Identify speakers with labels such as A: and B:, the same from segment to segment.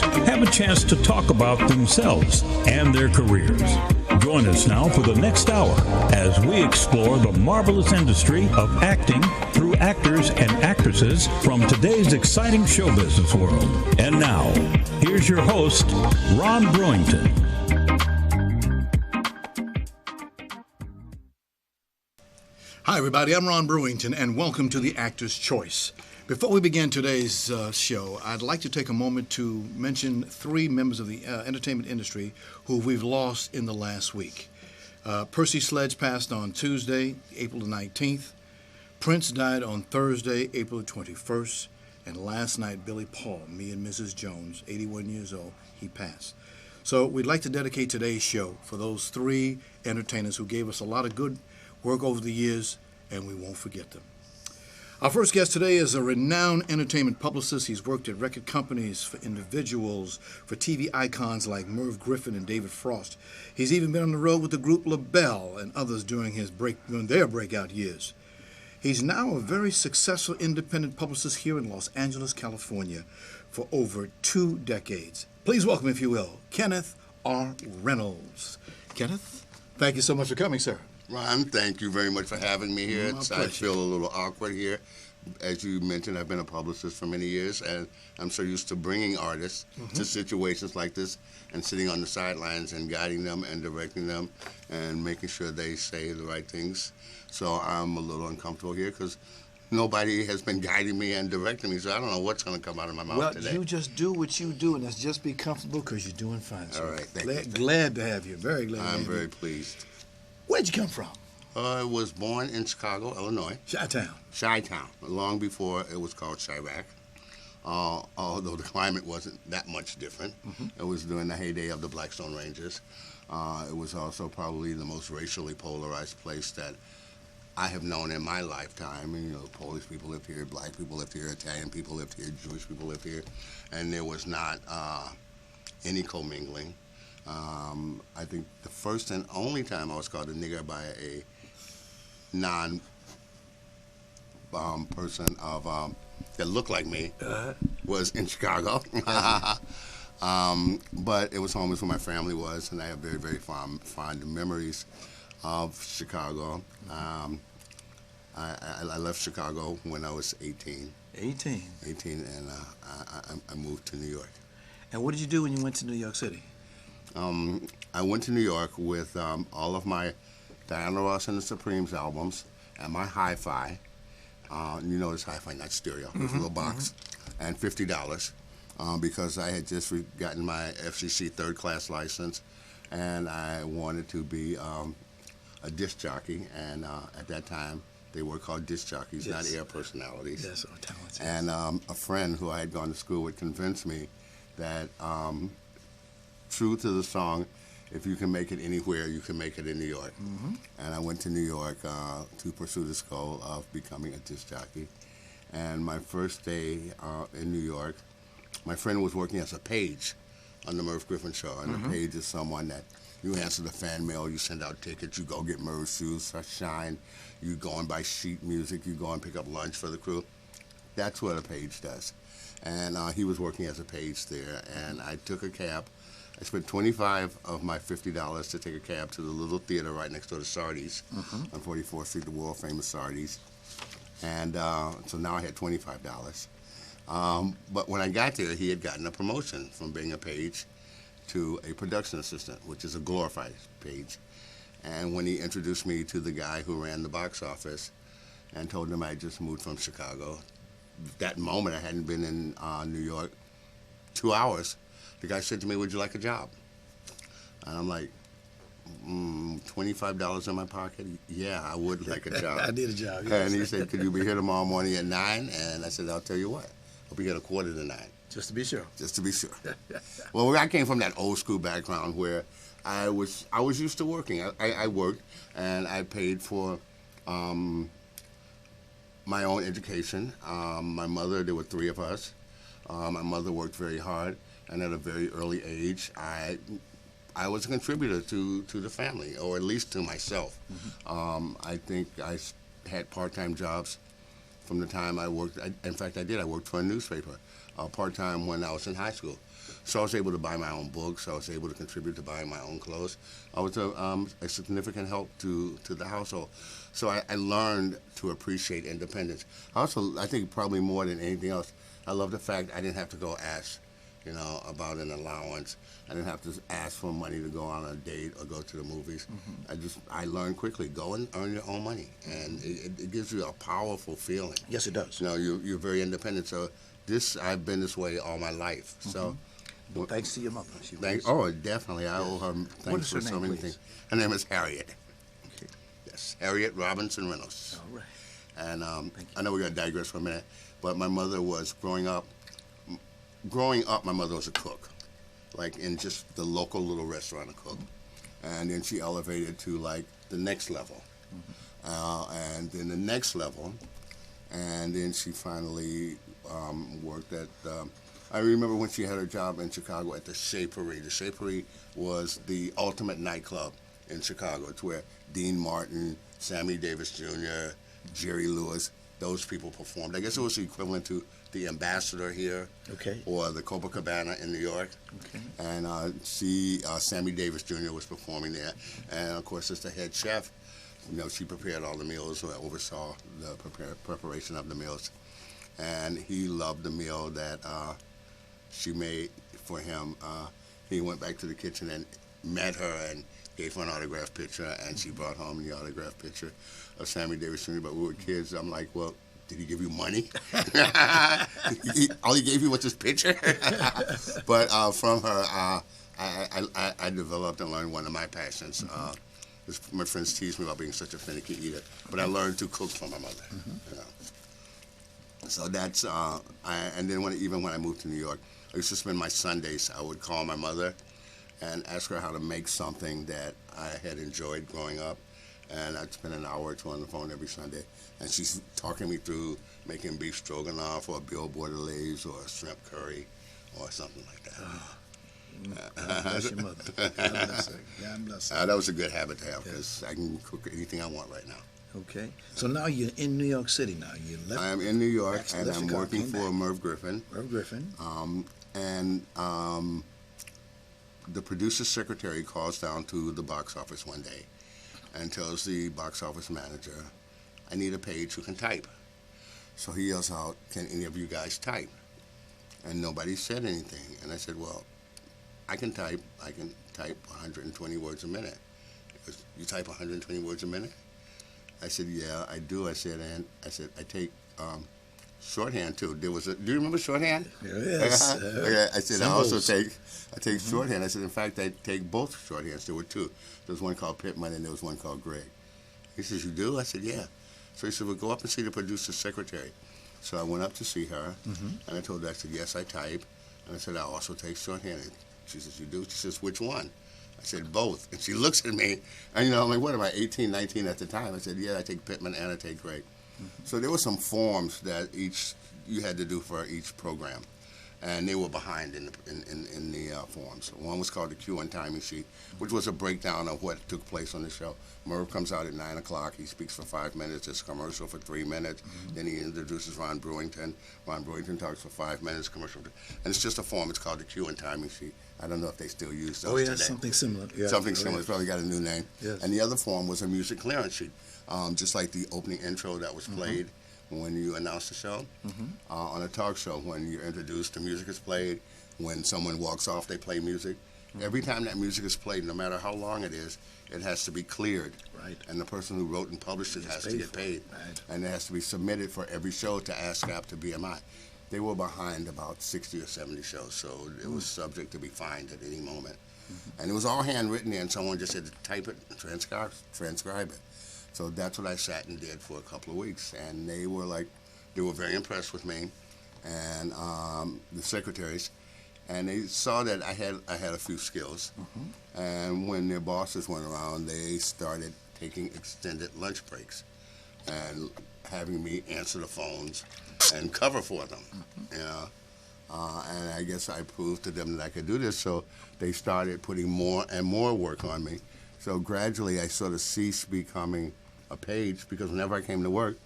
A: entertainers have a chance to talk about themselves and their careers. Join us now for the next hour as we explore the marvelous industry of acting through actors and actresses from today's exciting show business world. And now, here's your host, Ron Brewington.
B: Hi, everybody. I'm Ron Brewington, and welcome to the Actor's Choice. Before we begin today's show, I'd like to take a moment to mention three members of the entertainment industry who we've lost in the last week. Percy Sledge passed on Tuesday, April the 19th. Prince died on Thursday, April the 21st. And last night, Billy Paul, me and Mrs. Jones, 81 years old, he passed. So we'd like to dedicate today's show for those three entertainers who gave us a lot of good work over the years, and we won't forget them. Our first guest today is a renowned entertainment publicist. He's worked at record companies, for individuals, for TV icons like Merv Griffin and David Frost. He's even been on the road with the group LaBelle and others during their breakout years. He's now a very successful independent publicist here in Los Angeles, California, for over 2 decades. Please welcome, if you will, Kenneth R. Reynolds. Kenneth, thank you so much for coming, sir.
C: Ron, thank you very much for having me here. I feel a little awkward here. As you mentioned, I've been a publicist for many years, and I'm so used to bringing artists to situations like this and sitting on the sidelines and guiding them and directing them and making sure they say the right things. So I'm a little uncomfortable here because nobody has been guiding me and directing me, so I don't know what's going to come out of my mouth today.
B: Well, you just do what you do, and let's just be comfortable because you're doing fine, sir.
C: All right, thank you.
B: Glad to have you. Very glad to have you.
C: I'm very pleased.
B: Where'd you come from?
C: I was born in Chicago, Illinois.
B: Chi-Town.
C: Chi-Town, long before it was called Chirac. Although the climate wasn't that much different. It was during the heyday of the Blackstone Rangers. It was also probably the most racially polarized place that I have known in my lifetime. You know, Polish people lived here, black people lived here, Italian people lived here, Jewish people lived here, and there was not any commingling. I think the first and only time I was called a nigger by a non-person that looked like me was in Chicago. But it was home is where my family was, and I have very, very fond memories of Chicago. I left Chicago when I was 18. 18, and I moved to New York.
B: And what did you do when you went to New York City?
C: I went to New York with all of my Diana Ross and the Supremes albums and my hi-fi. You know, it's hi-fi, not stereo. It's a little box. And $50 because I had just gotten my FCC third-class license, and I wanted to be a disc jockey. And at that time, they were called disc jockeys, not air personalities.
B: Yes, or talents.
C: And a friend who I had gone to school with convinced me that true to the song, if you can make it anywhere, you can make it in New York. And I went to New York to pursue this goal of becoming a disc jockey. And my first day in New York, my friend was working as a page on the Merv Griffin show. And a page is someone that you answer the fan mail, you send out tickets, you go get Merv's shoes, shine, you go and buy sheet music, you go and pick up lunch for the crew. That's what a page does. And he was working as a page there, and I took a cab. I spent $25 of my $50 to take a cab to the little theater right next door to Sardi's on 44th Street, the world-famous Sardi's. And so now I had $25. But when I got there, he had gotten a promotion from being a page to a production assistant, which is a glorified page. And when he introduced me to the guy who ran the box office and told him I just moved from Chicago, that moment I hadn't been in New York 2 hours. The guy said to me, "Would you like a job?" And I'm like, $25 in my pocket? Yeah, I would like a job.
B: I need a job, yes.
C: And he said, "Could you be here tomorrow morning at 9?" And I said, "I'll tell you what, I'll be here at 8:45.
B: Just to be sure.
C: Just to be sure. Well, I came from that old school background where I was used to working. I worked, and I paid for my own education. My mother, there were 3 of us. My mother worked very hard. And at a very early age, I was a contributor to the family, or at least to myself. I think I had part-time jobs from the time I worked. In fact, I did. I worked for a newspaper part-time when I was in high school. So I was able to buy my own books. I was able to contribute to buying my own clothes. I was a significant help to the household. So I learned to appreciate independence. I think probably more than anything else, I love the fact I didn't have to go ask, about an allowance. I didn't have to ask for money to go on a date or go to the movies. I learned quickly, go and earn your own money. And it gives you a powerful feeling.
B: Yes, it does.
C: You're very independent. So I've been this way all my life. So.
B: Well, thanks to your mother.
C: Definitely. I owe her thanks for so many things. Her name is Harriet.
B: Okay.
C: Yes, Harriet Robinson Reynolds.
B: All right.
C: And I know we're going to digress for a minute, but my mother was growing up, my mother was a cook, like in just the local little restaurant, a cook. And then she elevated to like the next level. And then the next level, and then she finally worked at... I remember when she had her job in Chicago at the Shapery. The Shapery was the ultimate nightclub in Chicago. It's where Dean Martin, Sammy Davis Jr., Jerry Lewis, those people performed. I guess it was the equivalent to the Ambassador here, or the Copacabana in New York.
B: Okay.
C: And Sammy Davis Jr. was performing there. And of course, as the head chef, she prepared all the meals, or oversaw the preparation of the meals. And he loved the meal that she made for him. He went back to the kitchen and met her and gave her an autographed picture, and she brought home the autographed picture of Sammy Davis Jr. But we were kids. I'm like, well, did he give you money? All he gave you was his picture? But from her, I developed and learned one of my passions. My friends tease me about being such a finicky eater, but I learned to cook for my mother. So that's, and then when I moved to New York, I used to spend my Sundays, I would call my mother and ask her how to make something that I had enjoyed growing up. And I'd spend an hour or two on the phone every Sunday. And she's talking me through making beef stroganoff or veal bordelaise or shrimp curry or something like that.
B: God bless your mother. God bless her. God bless her.
C: That was a good habit to have, because I can cook anything I want right now.
B: Okay. So now you're in New York City now. You left.
C: I am in New York, and I'm
B: Chicago,
C: working for Merv Griffin.
B: Merv Griffin.
C: The producer's secretary calls down to the box office one day and tells the box office manager, I need a page who can type. So he yells out, can any of you guys type? And nobody said anything. And I said, well, I can type 120 words a minute. He goes, you type 120 words a minute? I said, yeah, I do. I said, I take shorthand too. Do you remember shorthand?
B: Yes.
C: Okay. I said, symbols. I take shorthand. I said, in fact, I take both shorthands. There were two. There was one called Pittman and there was one called Greg. He says, you do? I said, yeah. So he said, well, go up and see the producer's secretary. So I went up to see her, and I told her, I said, yes, I type. And I said, I also take shorthand. She says, you do? She says, which one? I said, both. And she looks at me, and I'm like, what am I, 18, 19 at the time? I said, yeah, I take Pittman and I take Greg. So there were some forms that you had to do for each program, and they were behind in the forms. One was called the cue and timing sheet, which was a breakdown of what took place on the show. Merv comes out at 9 o'clock. He speaks for 5 minutes. There's a commercial for 3 minutes. Then he introduces Ron Brewington. Ron Brewington talks for 5 minutes, commercial. And it's just a form. It's called the cue and timing sheet. I don't know if they still use those today.
B: Something similar. Yeah.
C: Something similar. It's probably got a new name.
B: Yes.
C: And the other form was a music clearance sheet, just like the opening intro that was played when you announced the show. On a talk show, when you're introduced, the music is played. When someone walks off, they play music. Every time that music is played, no matter how long it is, it has to be cleared.
B: Right.
C: And the person who wrote and published it has to get paid.
B: Right.
C: And it has to be submitted for every show to ASCAP to BMI. They were behind about 60 or 70 shows, so it was subject to be fined at any moment. And it was all handwritten there, and someone just said, type it, transcribe it. So that's what I sat and did for a couple of weeks, and they were very impressed with me, and the secretaries, and they saw that I had a few skills. And when their bosses went around, they started taking extended lunch breaks and having me answer the phones and cover for them. And I guess I proved to them that I could do this, so they started putting more and more work on me. So gradually I sort of ceased becoming a page, because whenever I came to work,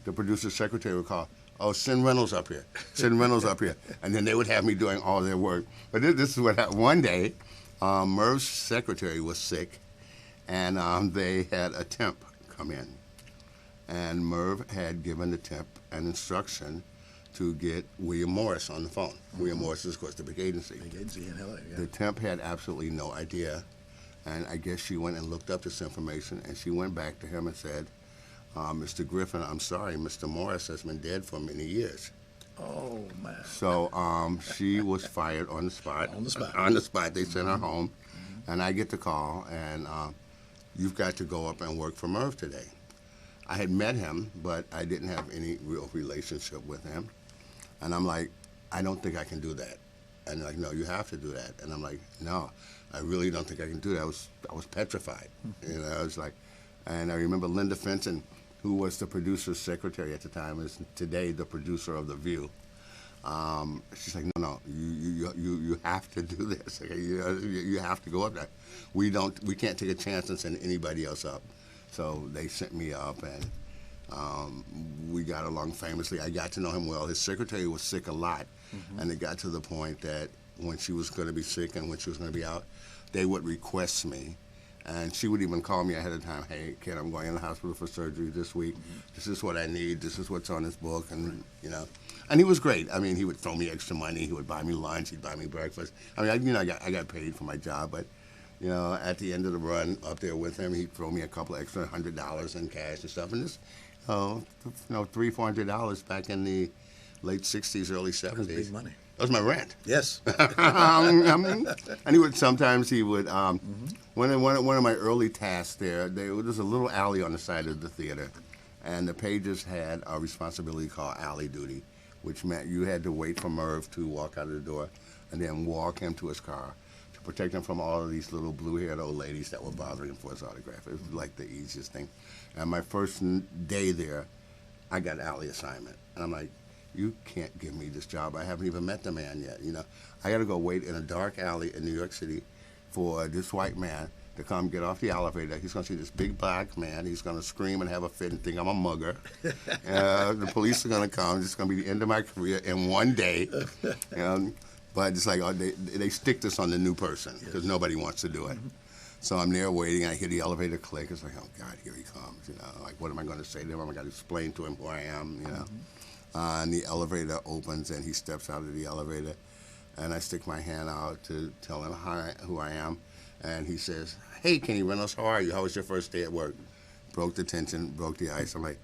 C: the producer's secretary would call, "Oh, send Reynolds up here. Send Reynolds up here." And then they would have me doing all their work. But this is what happened. One day, Merv's secretary was sick, and they had a temp come in. And Merv had given the temp an instruction to get William Morris on the phone. William Morris is, of course, the big agency.
B: Big agency in L.A., yeah.
C: The temp had absolutely no idea. And I guess she went and looked up this information, and she went back to him and said, "Mr. Griffin, I'm sorry, Mr. Morris has been dead for many years."
B: Oh, man.
C: So she was fired on the spot.
B: On the spot.
C: On the spot. They sent her home. And I get the call, and "You've got to go up and work for Merv today." I had met him, but I didn't have any real relationship with him. And I'm like, "I don't think I can do that." And they're like, "No, you have to do that." And I'm like, "No, I really don't think I can do that." I was petrified. You know, I was like, and I remember Linda Fenton, who was the producer's secretary at the time, is today the producer of The View. She's like, "No, you have to do this. Okay? You have to go up there. We can't take a chance and send anybody else up." So they sent me up, and we got along famously. I got to know him well. His secretary was sick a lot, and it got to the point that when she was going to be sick and when she was going to be out, they would request me. And she would even call me ahead of time, "Hey, Ken, I'm going in the hospital for surgery this week. This is what I need. This is what's on this book." And, you know, and he was great. I mean, he would throw me extra money. He would buy me lunch. He'd buy me breakfast. I mean, I got paid for my job. But, you know, at the end of the run up there with him, he'd throw me a couple extra $100 in cash and stuff. And this, $300, $400 back in the late 60s, early 70s.
B: That was big money.
C: That was my rent.
B: Yes.
C: And he would sometimes one of my early tasks there was a little alley on the side of the theater, and the pages had a responsibility called alley duty, which meant you had to wait for Merv to walk out of the door and then walk him to his car to protect him from all of these little blue-haired old ladies that were bothering him for his autograph. It was like the easiest thing. And my first day there, I got an alley assignment, and I'm like, "You can't give me this job. I haven't even met the man yet. You know, I got to go wait in a dark alley in New York City for this white man to come get off the elevator. He's going to see this big black man. He's going to scream and have a fit and think I'm a mugger. The police are going to come. This is going to be the end of my career in one day." But it's like they stick this on the new person because nobody wants to do it. So I'm there waiting. I hear the elevator click. It's like, "Oh God, here he comes." You know, like what am I going to say to him? I'm going to explain to him who I am. You know. And the elevator opens, and he steps out of the elevator, and I stick my hand out to tell him who I am, and he says, "Hey, Kenny Reynolds, how are you? How was your first day at work?" Broke the tension, broke the ice. I'm like,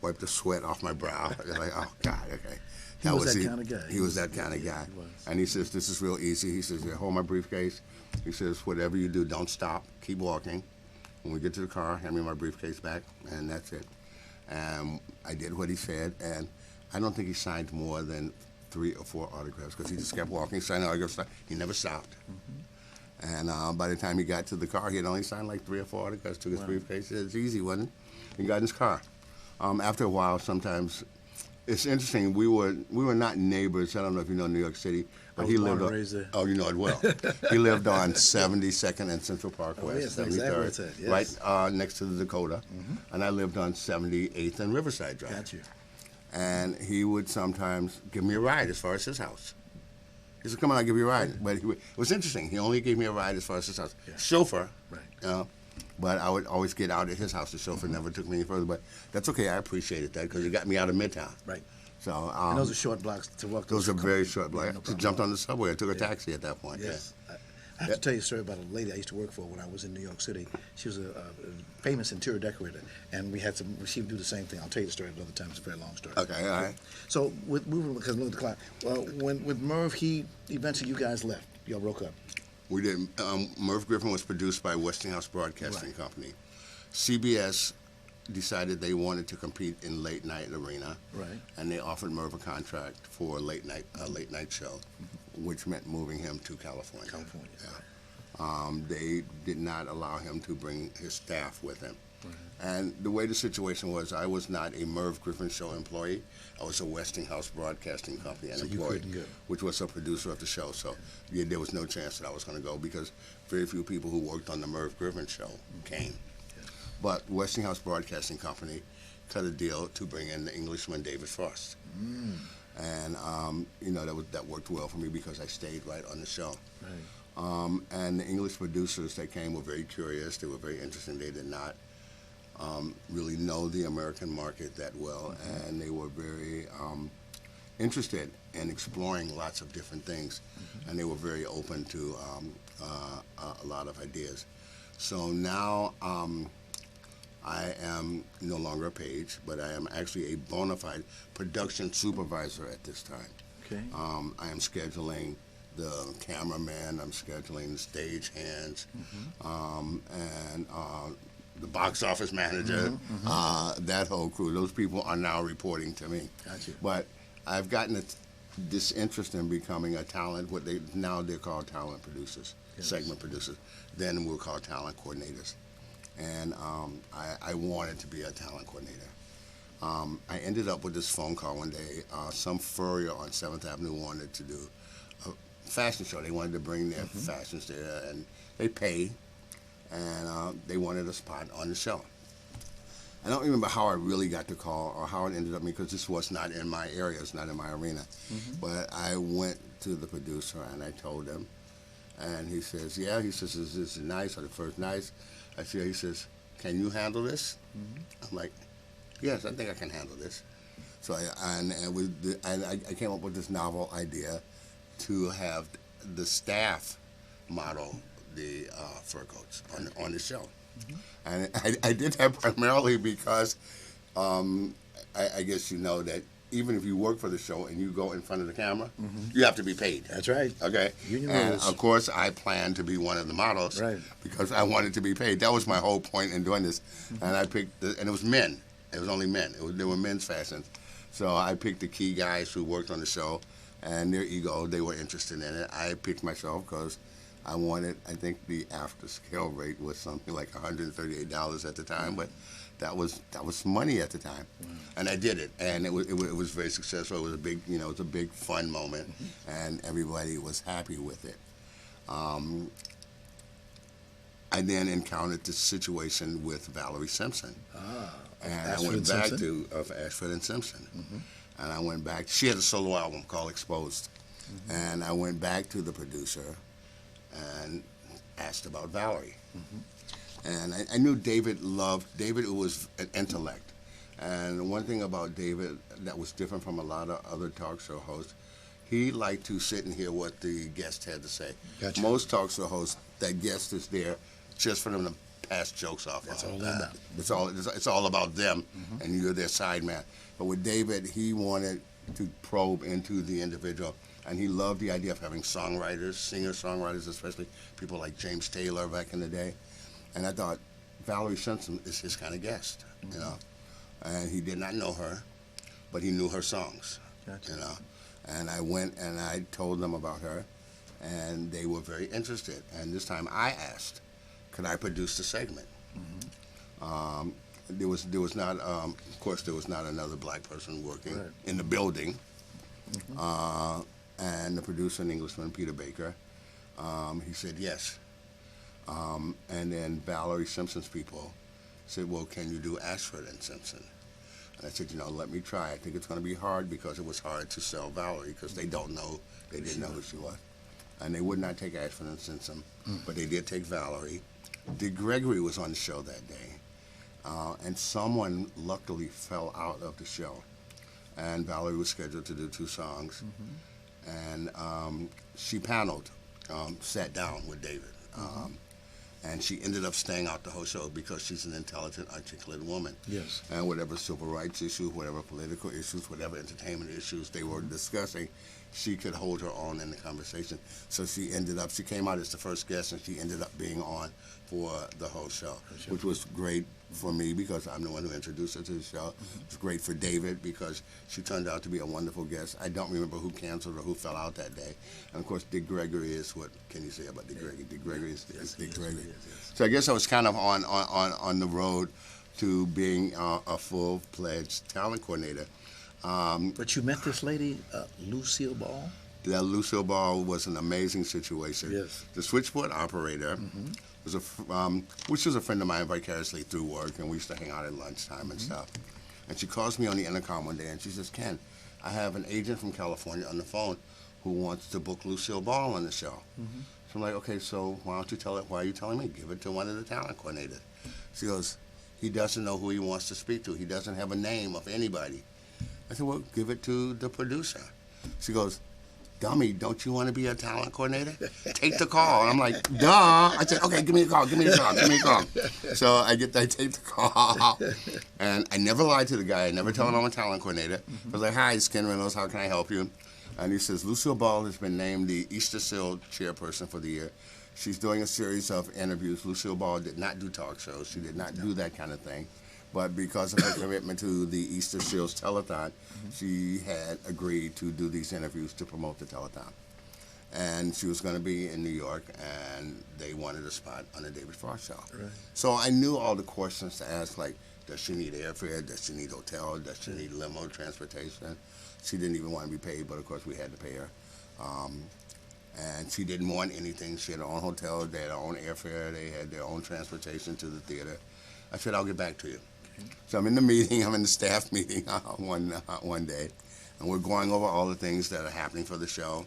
C: wiped the sweat off my brow. I'm like, oh God, okay.
B: He was that kind of guy.
C: He was that kind of guy.
B: He was.
C: And he says, "This is real easy." He says, "Hold my briefcase." He says, "Whatever you do, don't stop. Keep walking. When we get to the car, hand me my briefcase back," and that's it. And I did what he said, and I don't think he signed more than 3 or 4 autographs because he just kept walking, signing autographs. He never stopped. And by the time he got to the car, he had only signed like 3 or 4 autographs, took his briefcase. It's easy, wasn't it? He got in his car. After a while, sometimes, it's interesting, we were not neighbors. I don't know if you know New York City, but he lived on, oh, you know it well. He lived on 72nd and Central Park West,
B: yes,
C: 73rd,
B: exactly where it's at, yes.
C: right next to the Dakota. And I lived on 78th and Riverside Drive.
B: Got you.
C: And he would sometimes give me a ride as far as his house. He said, "Come on, I'll give you a ride." But it was interesting. He only gave me a ride as far as his house.
B: Yeah.
C: Chauffeur.
B: Right.
C: But I would always get out at his house. The chauffeur never took me any further. But that's okay. I appreciated that because it got me out of Midtown.
B: Right.
C: So
B: And those are short blocks to walk.
C: those are very short blocks.
B: No
C: I
B: problem.
C: jumped on the subway. I took a taxi at that point.
B: Yes. I have to tell you a story about a lady I used to work for when I was in New York City. She was a famous interior decorator, and she would do the same thing. I'll tell you the story another time. It's a very long story.
C: Okay, all right.
B: So because look at the clock. Well, with Merv, eventually you guys left. Y'all broke up.
C: We didn't. Merv Griffin was produced by Westinghouse Broadcasting Company. CBS decided they wanted to compete in late night arena,
B: Right.
C: and they offered Merv a contract for a late night show, which meant moving him to California.
B: California.
C: Yeah. They did not allow him to bring his staff with him.
B: Right.
C: And the way the situation was, I was not a Merv Griffin Show employee. I was a Westinghouse Broadcasting Company
B: So you
C: employee,
B: couldn't go.
C: which was a producer of the show. So there was no chance that I was going to go because very few people who worked on the Merv Griffin Show came. But Westinghouse Broadcasting Company cut a deal to bring in the Englishman David Frost. And that worked well for me because I stayed right on the show.
B: Right.
C: And the English producers that came were very curious. They were very interesting. They did not really know the American market that well, and they were very interested in exploring lots of different things, and they were very open to a lot of ideas. So now I am no longer a page, but I am actually a bona fide production supervisor at this time.
B: Okay.
C: I am scheduling the cameraman, I'm scheduling the stage hands, and the box office manager, that whole crew. Those people are now reporting to me.
B: Gotcha.
C: But I've gotten this interest in becoming a talent, they're called talent producers, segment producers. Then we'll call talent coordinators. And I wanted to be a talent coordinator. I ended up with this phone call one day. Some furrier on 7th Avenue wanted to do a fashion show. They wanted to bring their fashions there, and they pay, and they wanted a spot on the show. I don't remember how I really got the call or how it ended up because this was not in my area, it's not in my arena. But I went to the producer and I told him, and he says, yeah, he says, is this nice or the first night? I said, he says, can you handle this? I'm like, yes, I think I can handle this. So I came up with this novel idea to have the staff model the fur coats on the show. And I did that primarily because I guess you know that even if you work for the show and you go in front of the camera, you have to be paid.
B: That's right.
C: Okay.
B: Union
C: and
B: rules.
C: of course, I planned to be one of the models because I wanted to be paid. That was my whole point in doing this. And I picked, and it was men. It was only men. There were men's fashions. So I picked the key guys who worked on the show, and their ego, they were interested in it. I picked myself because I think the after scale rate was something like $138 at the time, but that was money at the time, and I did it, and it was very successful. It was a big, it was a big fun moment, and everybody was happy with it. I then encountered this situation with Valerie Simpson, and I went back to Ashford and Simpson, and I went back. She had a solo album called Exposed, and I went back to the producer and asked about Valerie. And I knew David was an intellect. And one thing about David that was different from a lot of other talk show hosts, he liked to sit and hear what the guest had to say.
B: Gotcha.
C: Most talk show hosts, that guest is there just for them to pass jokes off.
B: That's all about.
C: It's all about them, and you're their side man. But with David, he wanted to probe into the individual. And he loved the idea of having songwriters, singer-songwriters, especially people like James Taylor back in the day. And I thought, Valerie Simpson is his kind of guest, And he did not know her, but he knew her songs, And I went and I told them about her, and they were very interested. And this time I asked, could I produce the segment? There was not, of course, there was not another black person working in the building. And the producer, an Englishman, Peter Baker, he said yes. And then Valerie Simpson's people said, well, can you do Ashford and Simpson? And I said, let me try. I think it's going to be hard because it was hard to sell Valerie because they didn't know who she was. And they would not take Ashford and Simpson, but they did take Valerie. Dick Gregory was on the show that day, and someone luckily fell out of the show. And Valerie was scheduled to do 2 songs. And she paneled, sat down with David. And she ended up staying out the whole show because she's an intelligent, articulate woman.
B: Yes.
C: And whatever civil rights issues, whatever political issues, whatever entertainment issues they were discussing, she could hold her own in the conversation. So she came out as the first guest, and she ended up being on for the whole show, which was great for me because I'm the one who introduced her to the show. It was great for David because she turned out to be a wonderful guest. I don't remember who canceled or who fell out that day. And of course, Dick Gregory is, what can you say about Dick Gregory? Dick Gregory is Dick Gregory. So I guess I was kind of on the road to being a full-fledged talent coordinator.
B: But you met this lady, Lucille Ball?
C: That Lucille Ball was an amazing situation.
B: Yes.
C: The switchboard operator was which was a friend of mine vicariously through work, and we used to hang out at lunchtime and stuff. And she calls me on the intercom one day, and she says, Ken, I have an agent from California on the phone who wants to book Lucille Ball on the show. Mm-hmm. So I'm like, okay, so why don't you tell it? Why are you telling me? Give it to one of the talent coordinators. She goes, he doesn't know who he wants to speak to. He doesn't have a name of anybody. I said, well, give it to the producer. She goes, dummy, don't you want to be a talent coordinator? Take the call. And I'm like, duh. I said, okay, give me a call. So I take the call. And I never lied to the guy. I never tell him I'm a talent coordinator. I was like, hi, it's Ken Reynolds. How can I help you? And he says, Lucille Ball has been named the Easter Seal chairperson for the year. She's doing a series of interviews. Lucille Ball did not do talk shows. She did not do that kind of thing. But because of her commitment to the Easter Seals telethon, she had agreed to do these interviews to promote the telethon. And she was going to be in New York, and they wanted a spot on the David Frost show. Right. So I knew all the questions to ask, like, does she need airfare? Does she need hotel? Does she need limo transportation? She didn't even want to be paid, but of course we had to pay her. And she didn't want anything. She had her own hotel, they had their own airfare, they had their own transportation to the theater. I said, I'll get back to you. Okay. So I'm in the meeting, I'm in the staff meeting one day, and we're going over all the things that are happening for the show.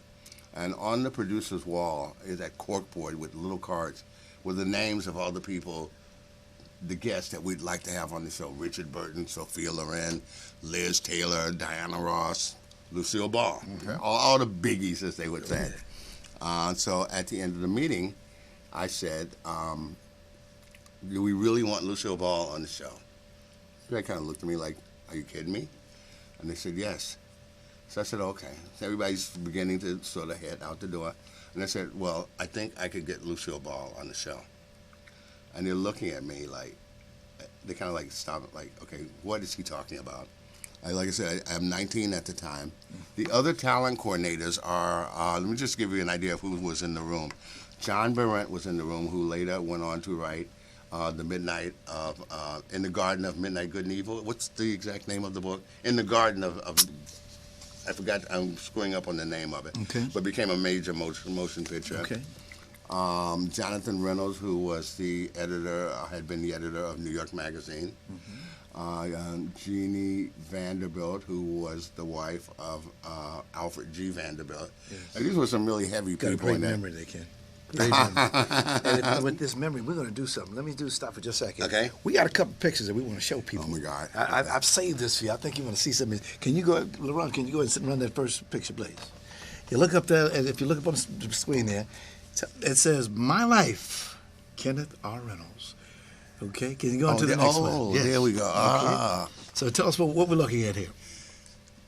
C: And on the producer's wall is that corkboard with little cards with the names of all the people, the guests that we'd like to have on the show. Richard Burton, Sophia Loren, Liz Taylor, Diana Ross, Lucille Ball. Okay. All the biggies, as they would say. So at the end of the meeting, I said, do we really want Lucille Ball on the show? They kind of looked at me like, are you kidding me? And they said, yes. So I said, okay. So everybody's beginning to sort of head out the door. And I said, well, I think I could get Lucille Ball on the show. And they're looking at me like, they kind of like stop it, like, okay, what is he talking about? Like I said, I'm 19 at the time. The other talent coordinators are, let me just give you an idea of who was in the room. John Barrett was in the room, who later went on to write In the Garden of Midnight Good and Evil. What's the exact name of the book? In the Garden of I forgot, I'm screwing up on the name of it. Okay. But became a major motion picture. Okay. Jonathan Reynolds, who was the editor, had been the editor of New York Magazine. Jeannie Vanderbilt, who was the wife of Alfred G. Vanderbilt. Yes. These were some really heavy people.
B: Got a great
C: in there.
B: memory, they can. Great memory. And with this memory, we're going to do something. Let me stop for just a second.
C: Okay.
B: We got a couple pictures that we want to show people.
C: Oh my God.
B: I've saved this for you. I think you want to see something. Can you go, LaRon, can you go ahead and run that first picture, please? You look up there, and if you look up on the screen there, it says, My Life, Kenneth R. Reynolds. Okay, can you go on to the next one?
C: Oh, yes. There we go.
B: Okay. So tell us what we're looking at here.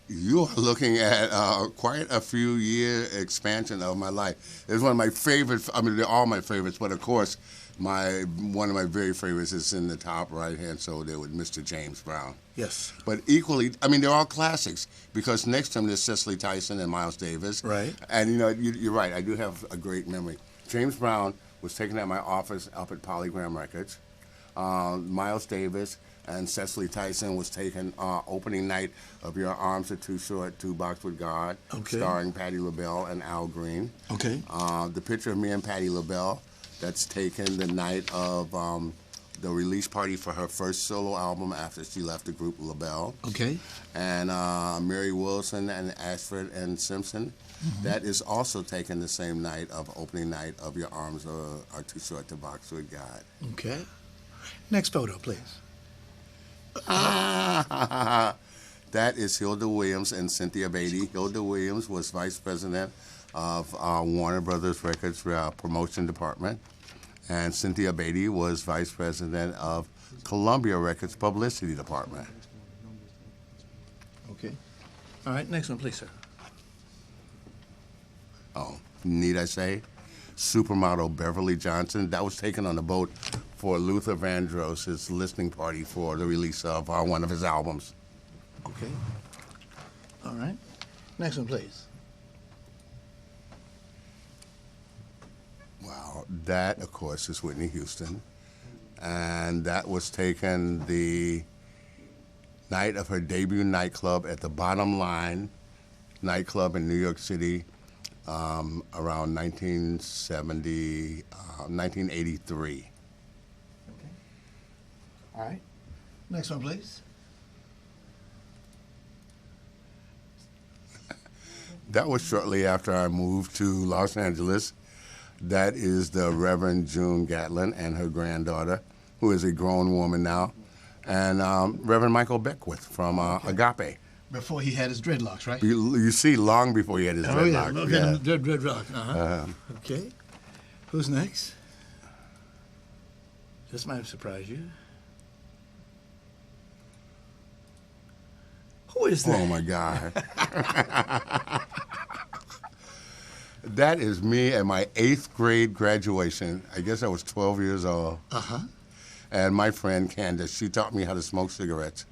C: You are looking at quite a few year expansion of my life. It's one of my favorites. I mean, they're all my favorites, but of course, one of my very favorites is in the top right-hand shoulder with Mr. James Brown.
B: Yes.
C: But equally, I mean, they're all classics because next to him there's Cicely Tyson and Miles Davis.
B: Right.
C: And, you're right. I do have a great memory. James Brown was taken at my office up at Polygram Records. Miles Davis and Cicely Tyson was taken opening night of Your Arms Are Too Short to Box with God, starring Patti LaBelle and Al Green. Okay. The picture of me and Patti LaBelle, that's taken the night of the release party for her first solo album after she left the group LaBelle. Okay. And Mary Wilson and Ashford and Simpson. Mm-hmm. That is also taken the same night of opening night of Your Arms Are Too Short to Box with God.
B: Okay. Next photo, please.
C: That is Hilda Williams and Cynthia Beatty. Hilda Williams was vice president of Warner Brothers Records promotion department, and Cynthia Beatty was vice president of Columbia Records publicity department.
B: Okay. All right, next one, please, sir.
C: Oh, need I say? Supermodel Beverly Johnson. That was taken on the boat for Luther Vandross' listening party for the release of one of his albums.
B: Okay. All right. Next one, please.
C: Wow. That, of course, is Whitney Houston. And that was taken the night of her debut nightclub at the Bottom Line nightclub in New York City around 1983.
B: Okay. All right. Next one, please.
C: That was shortly after I moved to Los Angeles. That is the Reverend June Gatlin and her granddaughter, who is a grown woman now, and Reverend Michael Beckwith from Agape.
B: Before he had his dreadlocks, right?
C: You see, long before he had his dreadlocks.
B: Oh, yeah, dreadlocks. Uh-huh. Okay. Who's next? This might surprise you. Who is that?
C: Oh, my God. That is me at my 8th grade graduation. I guess I was 12 years old.
B: Uh-huh.
C: And my friend Candace, she taught me how to smoke cigarettes.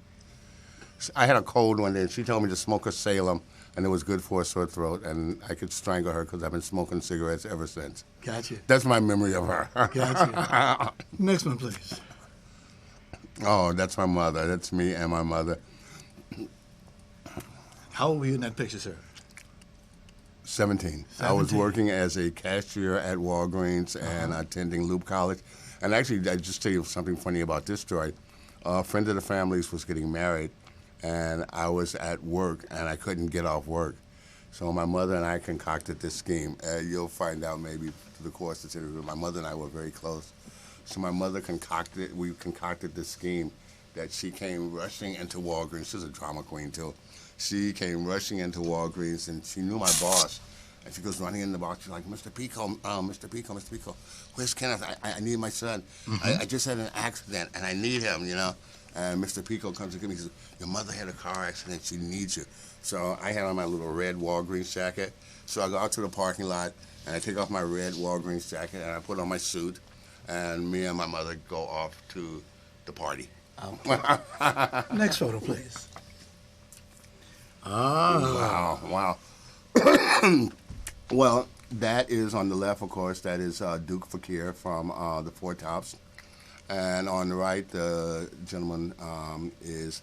C: I had a cold one day, and she told me to smoke a Salem, and it was good for a sore throat, and I could strangle her because I've been smoking cigarettes ever since.
B: Gotcha.
C: That's my memory of her.
B: Gotcha. Next one, please.
C: Oh, that's my mother. That's me and my mother.
B: How old were you in that picture, sir?
C: 17. I was working as a cashier at Walgreens and attending Loop College. And actually, I just tell you something funny about this story. A friend of the family's was getting married, and I was at work, and I couldn't get off work. So my mother and I concocted this scheme. You'll find out maybe through the course of this interview. My mother and I were very close. So my mother we concocted this scheme that she came rushing into Walgreens. She's a drama queen, too. She came rushing into Walgreens, and she knew my boss. And she goes running in the box. She's like, Mr. Pico, Mr. Pico, Mr. Pico, where's Kenneth? I need my son. I just had an accident, and I need him, you know. And Mr. Pico comes to get me. He says, your mother had a car accident. She needs you. So I had on my little red Walgreens jacket. So I go out to the parking lot, and I take off my red Walgreens jacket, and I put on my suit. And me and my mother go off to the party.
B: Next photo, please.
C: Wow. Well, that is on the left, of course. That is Duke Fakir from the Four Tops. And on the right, the gentleman is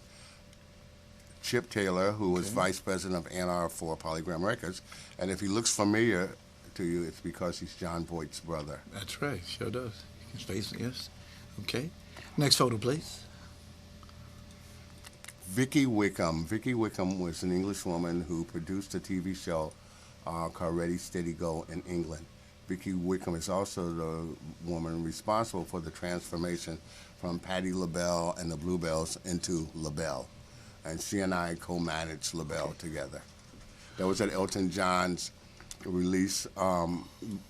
C: Chip Taylor, who was vice president of A&R for Polygram Records. And if he looks familiar to you, it's because he's John Voight's brother.
B: That's right. Sure does. His face, yes. Okay. Next photo, please.
C: Vicky Wickham. Vicky Wickham was an English woman who produced a TV show called Ready, Steady, Go in England. Vicky Wickham is also the woman responsible for the transformation from Patti LaBelle and the Bluebells into LaBelle. And she and I co-managed LaBelle together. That was at Elton John's release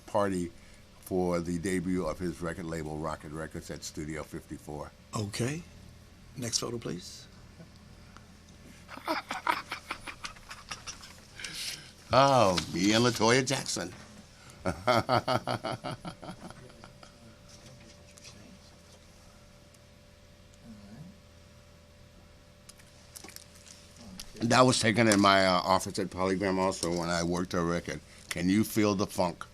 C: party for the debut of his record label, Rocket Records, at Studio 54.
B: Okay. Next photo, please.
C: Oh, me and LaToya Jackson. That was taken in my office at Polygram also when I worked a record. Can you feel the funk?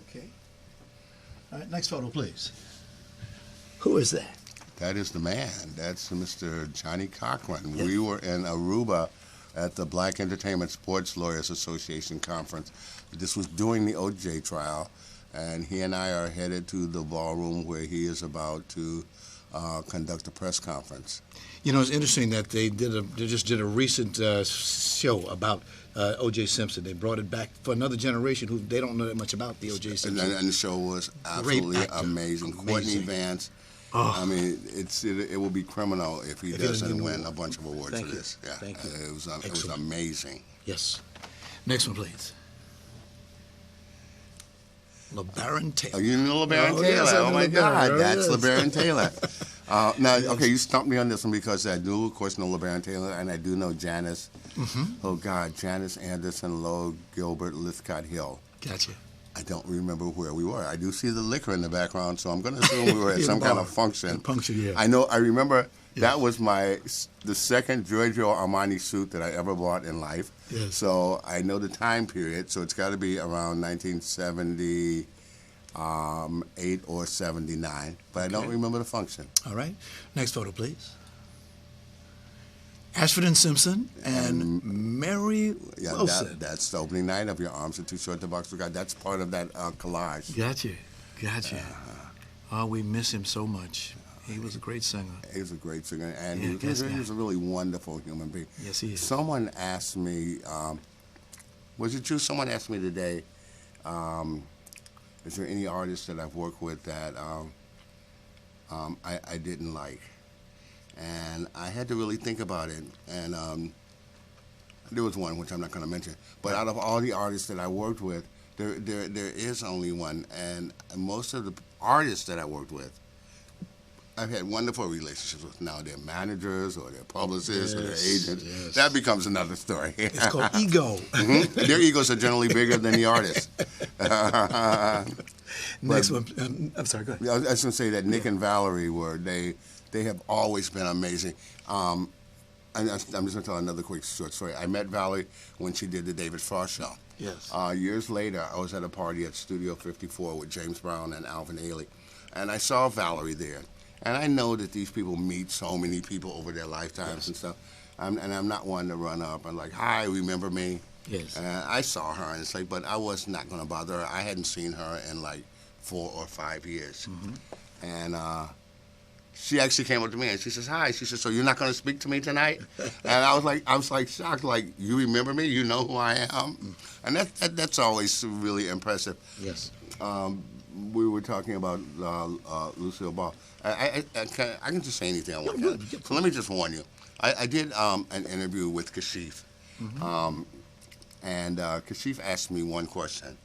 B: Okay. All right, next photo, please. Who is that?
C: That is the man. That's Mr. Johnny Cochran. Yes. We were in Aruba at the Black Entertainment Sports Lawyers Association conference. This was during the O.J. trial, and he and I are headed to the ballroom where he is about to conduct a press conference.
B: You know, it's interesting that they just did a recent show about O.J. Simpson. They brought it back for another generation who they don't know that much about the O.J. Simpson.
C: And the show was absolutely amazing. Courtney Vance. Oh. I mean, it will be criminal if he doesn't win a bunch of awards for this. Yeah.
B: Thank you.
C: It was amazing.
B: Yes. Next one, please. LeBaron Taylor.
C: Oh, you know LeBaron Taylor?
B: Yes,
C: oh my God, that's
B: yes.
C: LeBaron Taylor. Now, okay, you stumped me on this one because I do, of course, know LeBaron Taylor, and I do know Janice. Mm-hmm. Oh God, Janice Anderson, Lowe Gilbert, Lithcott Hill.
B: Gotcha.
C: I don't remember where we were. I do see the liquor in the background, so I'm going to assume we were at some kind of function.
B: Yeah.
C: I remember that was the second Giorgio Armani suit that I ever bought in life.
B: Yes.
C: So I know the time period, so it's got to be around 1978 or 79, but I don't remember the function.
B: All right. Next photo, please. Ashford and Simpson and Mary Wilson.
C: That's the opening night of Your Arms Are Too Short to Box with God. That's part of that collage.
B: Gotcha. Oh, we miss him so much. He was a great singer.
C: He was a great singer, and
B: Yeah,
C: he was a really wonderful human being.
B: Yes, he is.
C: Someone asked me, was it you? Someone asked me today, is there any artist that I've worked with that I didn't like? And I had to really think about it. And there was one, which I'm not going to mention. But out of all the artists that I worked with, there is only one. And most of the artists that I worked with, I've had wonderful relationships with. Now they're managers or they're publicists or they're agents.
B: Yes.
C: That becomes another story.
B: It's called ego.
C: Mm-hmm. Their egos are generally bigger than the artists.
B: Next one. I'm sorry, go ahead.
C: I was going to say that Nick and Valerie they have always been amazing. I'm just going to tell another quick short story. I met Valerie when she did the David Frost show.
B: Yes.
C: Years later, I was at a party at Studio 54 with James Brown and Alvin Ailey, and I saw Valerie there. And I know that these people meet so many people over their lifetimes and stuff. And I'm not one to run up and like, hi, remember me?
B: Yes.
C: And I saw her, and it's like, but I was not going to bother her. I hadn't seen her in like 4 or 5 years. Mm-hmm. And she actually came up to me and she says, hi. She says, so you're not going to speak to me tonight? And I was like shocked, like, you remember me? You know who I am? And that's always really impressive.
B: Yes.
C: We were talking about Lucille Ball. I can just say anything I want to. So let me just warn you. I did an interview with Kashif. Mm-hmm. And Kashif asked me one question,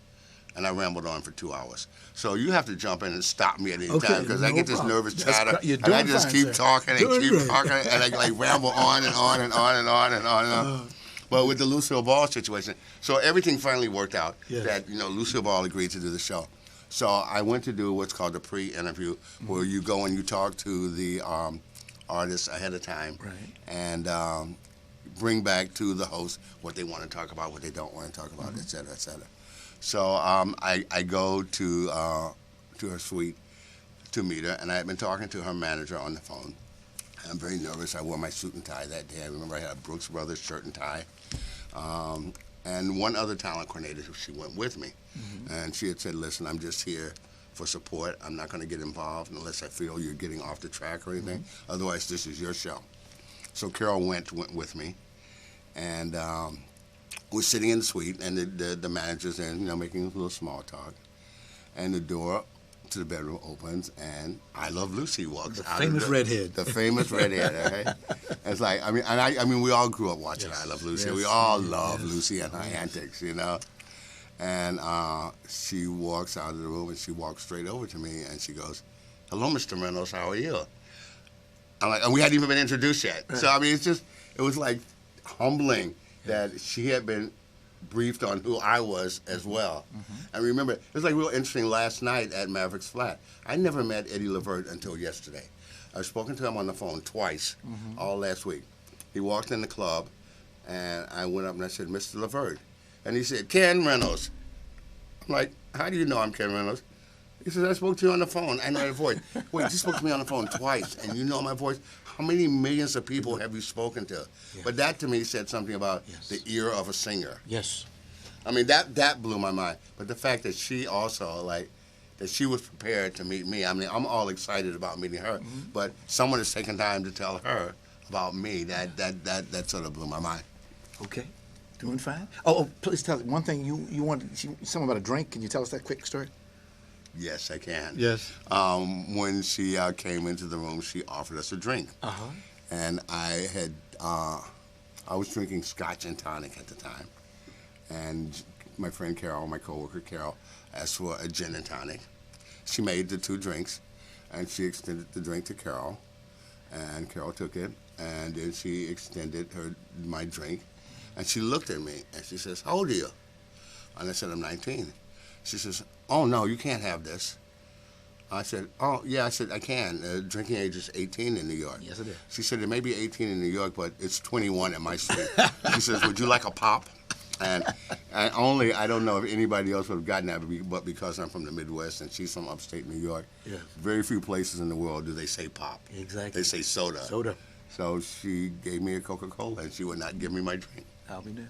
C: and I rambled on for 2 hours. So you have to jump in and stop me at any time because I get this nervous chatter, and I just keep talking and keep talking, and I like ramble on and on and on and on and on and on. But with the Lucille Ball situation, so everything finally worked out that Lucille Ball agreed to do the show. So I went to do what's called a pre-interview, where you go and you talk to the artists ahead of time, and bring back to the host what they want to talk about, what they don't want to talk about, et cetera, et cetera. So I go to her suite to meet her, and I had been talking to her manager on the phone. I'm very nervous. I wore my suit and tie that day. I remember I had a Brooks Brothers shirt and tie. And one other talent coordinator, she went with me. Mm-hmm. And she had said, listen, I'm just here for support. I'm not going to get involved unless I feel you're getting off the track or anything. Mm-hmm. Otherwise, this is your show. So Carol went with me. And we're sitting in the suite, and the manager's in, making a little small talk. And the door to the bedroom opens, and I Love Lucy walks out.
B: Famous redhead.
C: The famous redhead, right? It's like, I mean, we all grew up watching I Love Lucy. Yes. We all love Lucy and her antics, And she walks out of the room, and she walks straight over to me, and she goes, hello, Mr. Reynolds, how are you? I'm like, and we hadn't even been introduced yet. Right. So, I mean, it was like humbling that she had been briefed on who I was as well. Mm-hmm. And remember, it was like real interesting last night at Maverick's Flat. I never met Eddie Levert until yesterday. I've spoken to him on the phone twice all last week. He walked in the club, and I went up and I said, Mr. Levert. And he said, Ken Reynolds. I'm like, how do you know I'm Ken Reynolds? He says, I spoke to you on the phone. I know your voice. Wait, you spoke to me on the phone twice, and you know my voice? How many millions of people have you spoken to? Yeah. But that, to me, said something about the ear of a singer.
B: Yes.
C: I mean, that blew my mind. But the fact that she also, that she was prepared to meet me. I mean, I'm all excited about meeting her. Mm-hmm. But someone has taken time to tell her about me. That sort of blew my mind.
B: Okay. Doing fine? Oh, please tell us one thing. You wanted something about a drink. Can you tell us that quick story?
C: Yes, I can.
B: Yes.
C: When she came into the room, she offered us a drink. Uh-huh. And I was drinking Scotch and tonic at the time. And my friend Carol, my coworker Carol, asked for a gin and tonic. She made the 2 drinks, and she extended the drink to Carol. And Carol took it, and then she extended my drink. And she looked at me, and she says, how old are you? And I said, I'm 19. She says, oh, no, you can't have this. I said, oh, yeah, I said, I can. Drinking age is 18 in New York.
B: Yes, it is.
C: She said, it may be 18 in New York, but it's 21 at my suite. She says, would you like a pop? And I don't know if anybody else would have gotten that, but because I'm from the Midwest and she's from upstate New York, very few places in the world do they say pop.
B: Exactly.
C: They say soda.
B: Soda.
C: So she gave me a Coca-Cola, and she would not give me my drink.
B: I'll be there.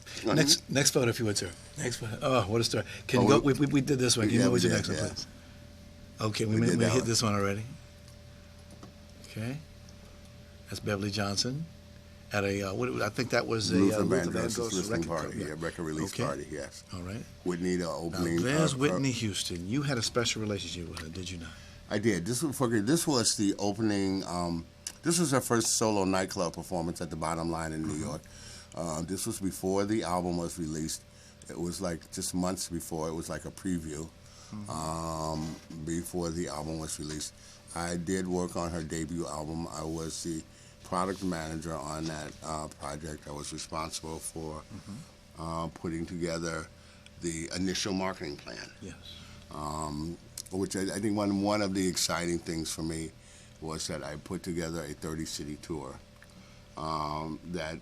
B: Next photo, if you would, sir. Next photo. Oh, what a story. Can you go? We did this one. Can you go with your next one, please? Okay, we hit this one already. Okay. That's Beverly Johnson at a, I think that was a
C: Luther
B: Luther
C: Vandross's
B: Vandross
C: listening
B: record
C: party,
B: club,
C: yeah, record release
B: Okay.
C: party, yes.
B: All right.
C: Whitney, the
B: Now,
C: opening.
B: there's Whitney Houston. You had a special relationship with her, did you not?
C: I did. This was the opening. This was her first solo nightclub performance at the Bottom Line in New York. This was before the album was released. It was like just months before. It was like a preview before the album was released. I did work on her debut album. I was the product manager on that project. I was responsible for putting together the initial marketing plan.
B: Yes.
C: Which I think one of the exciting things for me was that I put together a 30-city tour that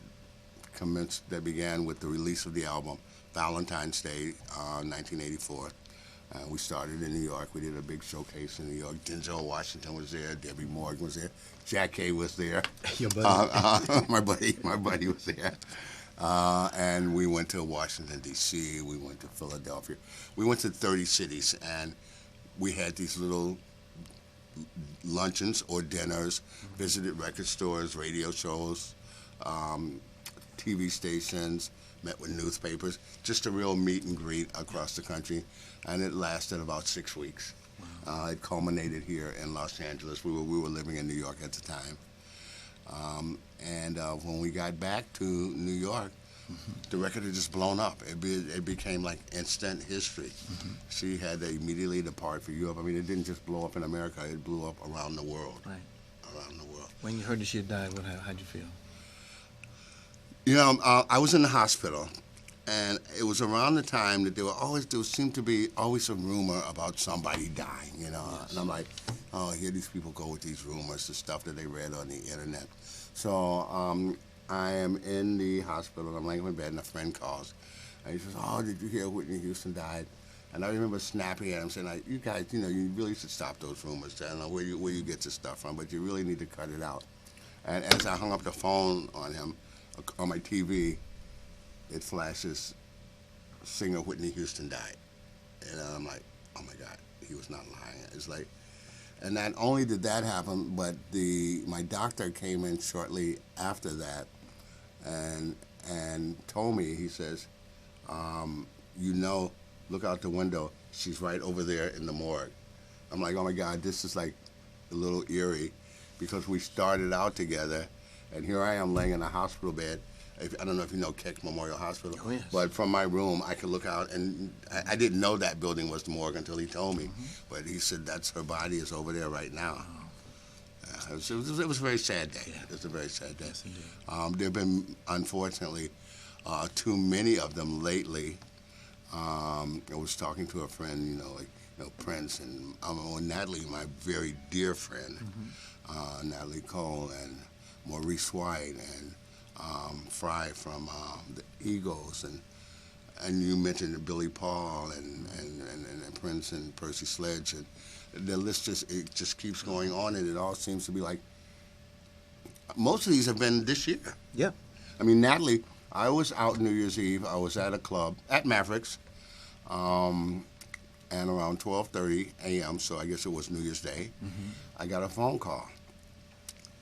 C: began with the release of the album, Valentine's Day, 1984. We started in New York. We did a big showcase in New York. Denzel Washington was there. Debbie Morgan was there. Jack Kay was there.
B: Your buddy.
C: My buddy was there. And we went to Washington, D.C. We went to Philadelphia. We went to 30 cities, and we had these little luncheons or dinners, visited record stores, radio shows, TV stations, met with newspapers, just a real meet and greet across the country, and it lasted about 6 weeks. Wow. It culminated here in Los Angeles. We were living in New York at the time. And when we got back to New York, the record had just blown up. It became like instant history. She had to immediately depart for Europe. I mean, it didn't just blow up in America, it blew up around the world.
B: Right.
C: Around the world.
B: When you heard that she had died, how'd you feel?
C: You know, I was in the hospital, and it was around the time that there seemed to be always a rumor about somebody dying, you know. Yes. And I'm like, oh, here these people go with these rumors, the stuff that they read on the internet. So I am in the hospital, and I'm laying in bed, and a friend calls. And he says, oh, did you hear Whitney Houston died? And I remember snapping at him, saying, like, you guys, you know, you really should stop those rumors. I don't know where you get this stuff from, but you really need to cut it out. And as I hung up the phone on him, on my TV, it flashes, singer Whitney Houston died. And I'm like, oh my God, he was not lying. It's like, and not only did that happen, but my doctor came in shortly after that and told me, he says, you know, look out the window, she's right over there in the morgue. I'm like, oh my God, this is like a little eerie, because we started out together, and here I am laying in a hospital bed. I don't know if you know Keck Memorial Hospital,
B: oh, yes.
C: But from my room, I could look out, and I didn't know that building was the morgue until he told me. But he said, that's her body is over there right now. It was a very sad day. Yeah. It was a very sad day.
B: Yes, indeed.
C: There have been, unfortunately, too many of them lately. I was talking to a friend, Prince, and Natalie, my very dear friend, Natalie Cole, and Maurice White, and Fry from the Eagles, and you mentioned Billy Paul and Prince and Percy Sledge, and the list just keeps going on, and it all seems to be like, most of these have been this year.
B: Yeah.
C: I mean, Natalie, I was out New Year's Eve. I was at a club at Mavericks, and around 12:30 a.m., so I guess it was New Year's Day, I got a phone call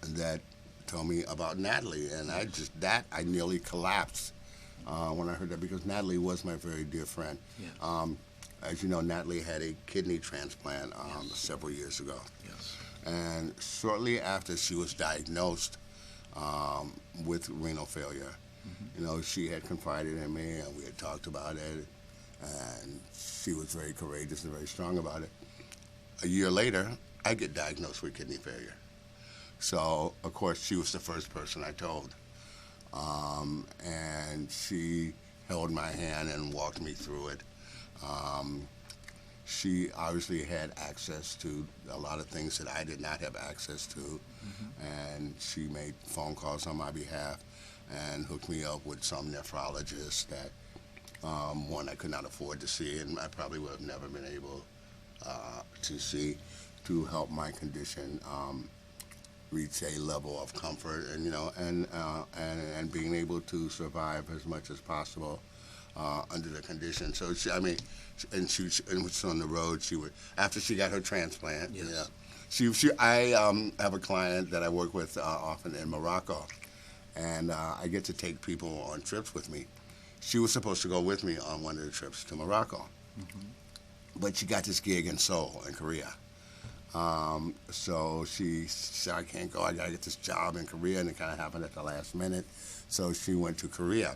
C: that told me about Natalie, and I nearly collapsed when I heard that, because Natalie was my very dear friend.
B: Yeah.
C: As you know, Natalie had a kidney transplant several years ago.
B: Yes.
C: And shortly after she was diagnosed with renal failure, she had confided in me, and we had talked about it, and she was very courageous and very strong about it. A year later, I get diagnosed with kidney failure. So, of course, she was the first person I told. And she held my hand and walked me through it. She obviously had access to a lot of things that I did not have access to. And she made phone calls on my behalf and hooked me up with some nephrologists that, one, I could not afford to see, and I probably would have never been able to see, to help my condition reach a level of comfort, and being able to survive as much as possible under the condition. So she was on the road. After she got her transplant,
B: yes.
C: I have a client that I work with often in Morocco, and I get to take people on trips with me. She was supposed to go with me on one of the trips to Morocco, but she got this gig in Seoul, in Korea. So she said, I can't go, I got to get this job in Korea, and it kind of happened at the last minute. So she went to Korea.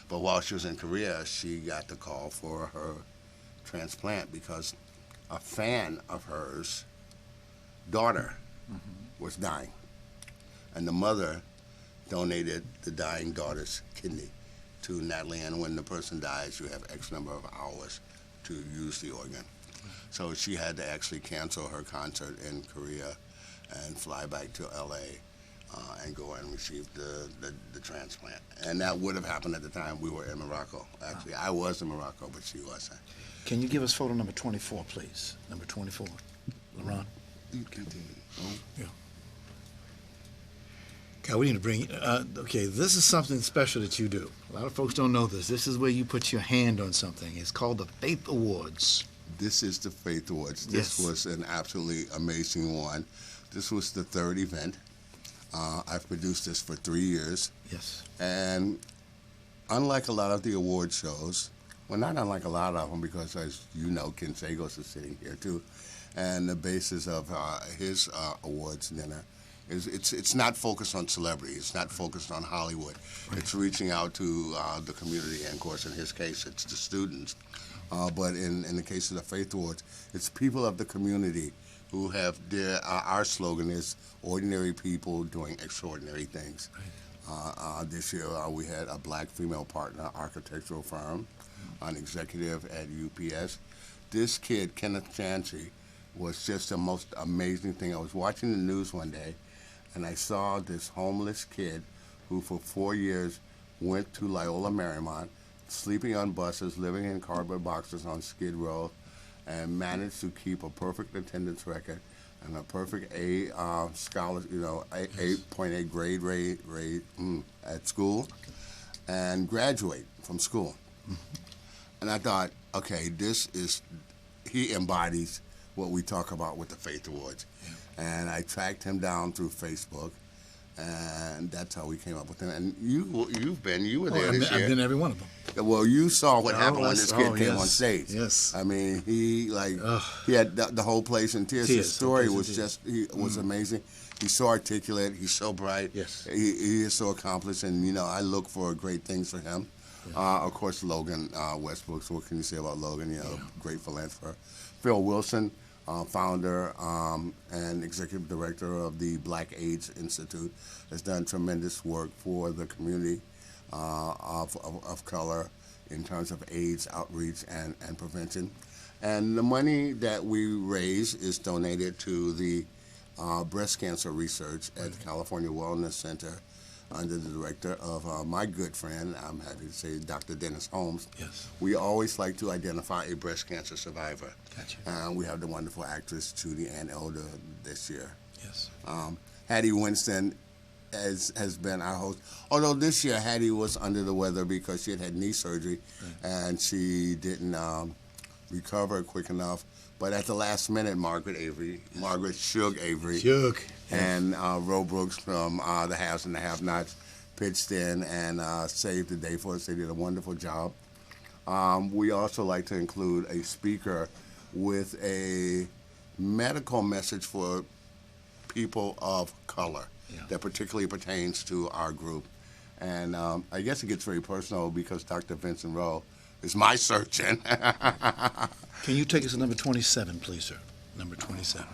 C: But while she was in Korea, she got the call for her transplant because a fan of hers daughter was dying, and the mother donated the dying daughter's kidney to Natalie. And when the person dies, you have X number of hours to use the organ. So she had to actually cancel her concert in Korea and fly back to LA and go and receive the transplant. And that would have happened at the time we were in Morocco. Actually, I was in Morocco, but she wasn't.
B: Can you give us photo number 24, please? Number 24. LaRon. Yeah. God, we need to bring. Okay, this is something special that you do. A lot of folks don't know this. This is where you put your hand on something. It's called the Faith Awards.
C: This is the Faith Awards. This was an absolutely amazing one. This was the third event. I've produced this for 3 years.
B: Yes.
C: And unlike a lot of the award shows, well, not unlike a lot of them, because as you know, Ken Sagoes is sitting here too, and the basis of his awards dinner is it's not focused on celebrity. It's not focused on Hollywood. Right. It's reaching out to the community, and of course, in his case, it's the students. But in the case of the Faith Awards, it's people of the community who have our slogan is ordinary people doing extraordinary things. Right. This year we had a black female partner architectural firm, an executive at UPS. This kid, Kenneth Reynolds, was just the most amazing thing. I was watching the news one day, and I saw this homeless kid who for 4 years went to Loyola Marymount, sleeping on buses, living in cardboard boxes on Skid Row, and managed to keep a perfect attendance record and a perfect A scholar, 8.8 grade rate at school, and graduate from school. And I thought, okay, he embodies what we talk about with the Faith Awards. Yeah. And I tracked him down through Facebook, and that's how we came up with him. And you were there this year.
B: I've been every one of them.
C: Well, you saw what happened when this kid came on stage.
B: Yes.
C: I mean, he had the whole place in tears. His story was was amazing. He's so articulate. He's so bright.
B: Yes.
C: He is so accomplished, and I look for great things for him. Yes. Of course, Logan Westbrook. So what can you say about Logan? Great philanthropist. Phil Wilson, founder and executive director of the Black AIDS Institute, has done tremendous work for the community of color in terms of AIDS outreach and prevention. And the money that we raise is donated to the breast cancer research at the California Wellness Center under the director of my good friend, I'm happy to say, Dr. Dennis Holmes.
B: Yes.
C: We always like to identify a breast cancer survivor.
B: Gotcha.
C: We have the wonderful actress Judy Ann Elder this year.
B: Yes.
C: Hattie Winston has been our host. Although this year Hattie was under the weather because she had knee surgery, and she didn't recover quick enough. But at the last minute, Margaret Shug Avery, and Ro Brooks from the Haves and the Have-Nots pitched in and saved the day for us. They did a wonderful job. We also like to include a speaker with a medical message for people of color that particularly pertains to our group. And I guess it gets very personal because Dr. Vincent Rowe is my surgeon.
B: Can you take us to number 27, please, sir? Number 27.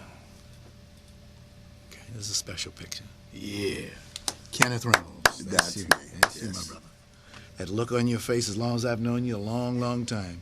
B: Okay, this is a special picture. Yeah. Kenneth Reynolds.
C: That's
B: you.
C: me.
B: That's you, my brother. That look on your face, as long as I've known you, a long, long time.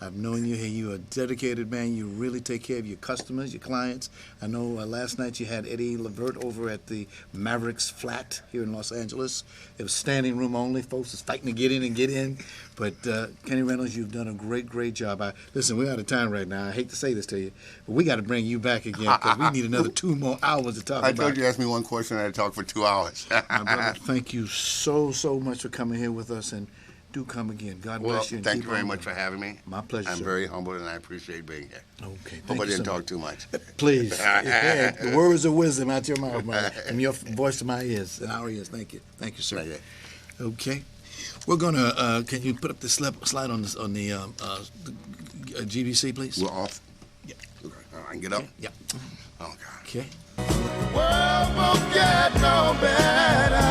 B: I've known you here. You're a dedicated man. You really take care of your customers, your clients. I know last night you had Eddie Levert over at the Mavericks flat here in Los Angeles. It was standing room only. Folks was fighting to get in. But Kenny Reynolds, you've done a great, great job. Listen, we're out of time right now. I hate to say this to you, but we got to bring you back again because we need another 2 more hours to talk about.
C: I told you to ask me one question and I'd talk for 2 hours.
B: My brother, thank you so much for coming here with us. And do come again. God
C: Well,
B: bless you. And
C: thank
B: keep
C: you very
B: on
C: much for
B: going.
C: having me.
B: My pleasure,
C: I'm
B: sir.
C: very humbled, and I appreciate being here.
B: Okay.
C: Hope I
B: you
C: didn't
B: so
C: talk
B: much.
C: too much.
B: Please. Yeah, the words of wisdom out your mouth, man. From your voice to my ears and our ears. Thank you. Thank you, sir.
C: Thank you.
B: Okay. We're going to, can you put up the slide on the GBC, please?
C: We're off.
B: Yeah.
C: Okay. I can get up?
B: Yeah.
C: Oh, God.
B: Okay.
D: World won't get no better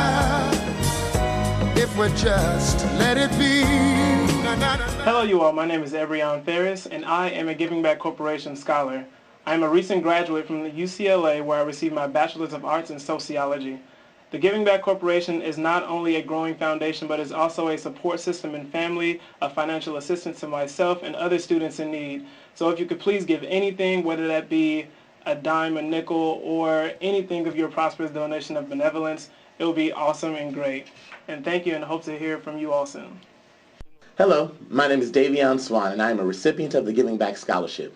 D: if we just let it be.
E: Hello you all, my name is Evrion Ferris and I am a Giving Back Corporation scholar. I am a recent graduate from the UCLA where I received my Bachelor's of Arts in Sociology. The Giving Back Corporation is not only a growing foundation but is also a support system and family of financial assistance to myself and other students in need. So if you could please give anything, whether that be a dime, a nickel, or anything of your prosperous donation of benevolence, it will be awesome and great. And thank you and hope to hear from you all soon.
F: Hello, my name is Davion Swan and I am a recipient of the Giving Back Scholarship.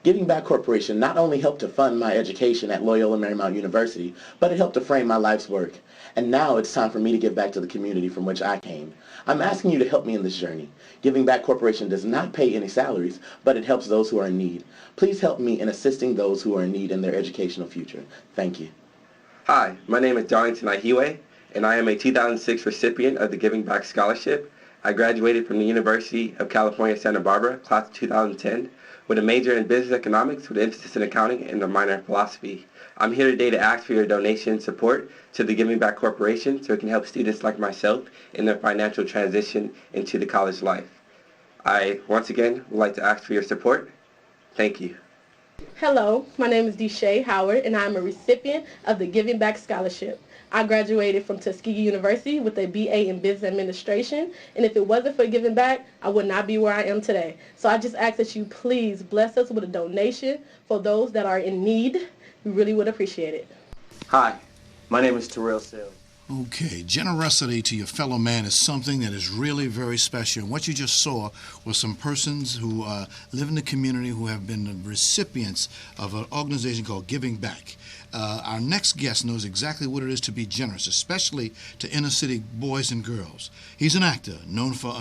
F: Giving Back Corporation not only helped to fund my education at Loyola Marymount University, but it helped to frame my life's work. And now it's time for me to give back to the community from which I came. I'm asking you to help me in this journey. Giving Back Corporation does not pay any salaries, but it helps those who are in need. Please help me in assisting those who are in need in their educational future. Thank you.
G: Hi, my name is Darlington Ahiwe, and I am a 2006 recipient of the Giving Back Scholarship. I graduated from the University of California, Santa Barbara, class of 2010, with a major in business economics with an emphasis in accounting and a minor in philosophy. I'm here today to ask for your donation support to the Giving Back Corporation so it can help students like myself in their financial transition into the college life. I, once again, would like to ask for your support. Thank you.
H: Hello, my name is Deshae Howard, and I'm a recipient of the Giving Back Scholarship. I graduated from Tuskegee University with a BA in Business Administration, and if it wasn't for Giving Back, I would not be where I am today. So I just ask that you please bless us with a donation for those that are in need. We really would appreciate it.
I: Hi, my name is Terrell Sale.
B: Okay, generosity to your fellow man is something that is really very special. And what you just saw was some persons who live in the community who have been the recipients of an organization called Giving Back. Our next guest knows exactly what it is to be generous, especially to inner city boys and girls. He's an actor known for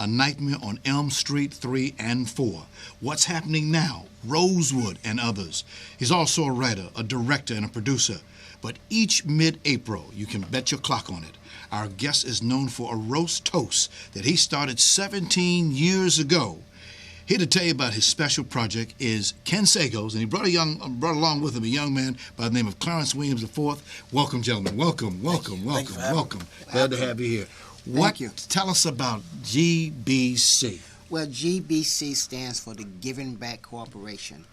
B: A Nightmare on Elm Street 3 and 4, What's Happening Now, Rosewood, and others. He's also a writer, a director, and a producer. But each mid-April, you can bet your clock on it, our guest is known for a roast toast that he started 17 years ago. Here to tell you about his special project is Ken Sagoes, and he brought along with him a young man by the name of Clarence Williams IV. Welcome, gentlemen. Welcome. Glad to have you here.
J: Thank you.
B: Tell us about GBC.
J: Well, GBC stands for the Giving Back Corporation.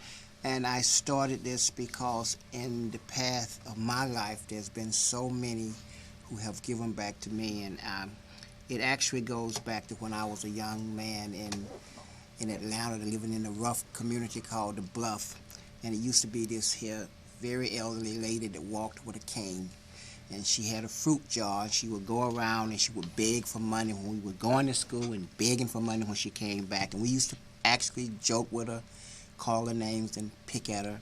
J: And I started this because in the path of my life, there's been so many who have given back to me. And it actually goes back to when I was a young man in Atlanta, living in a rough community called The Bluff. And it used to be this here very elderly lady that walked with a cane. And she had a fruit jar, and she would go around and she would beg for money when we were going to school and begging for money when she came back. And we used to actually joke with her, call her names and pick at her.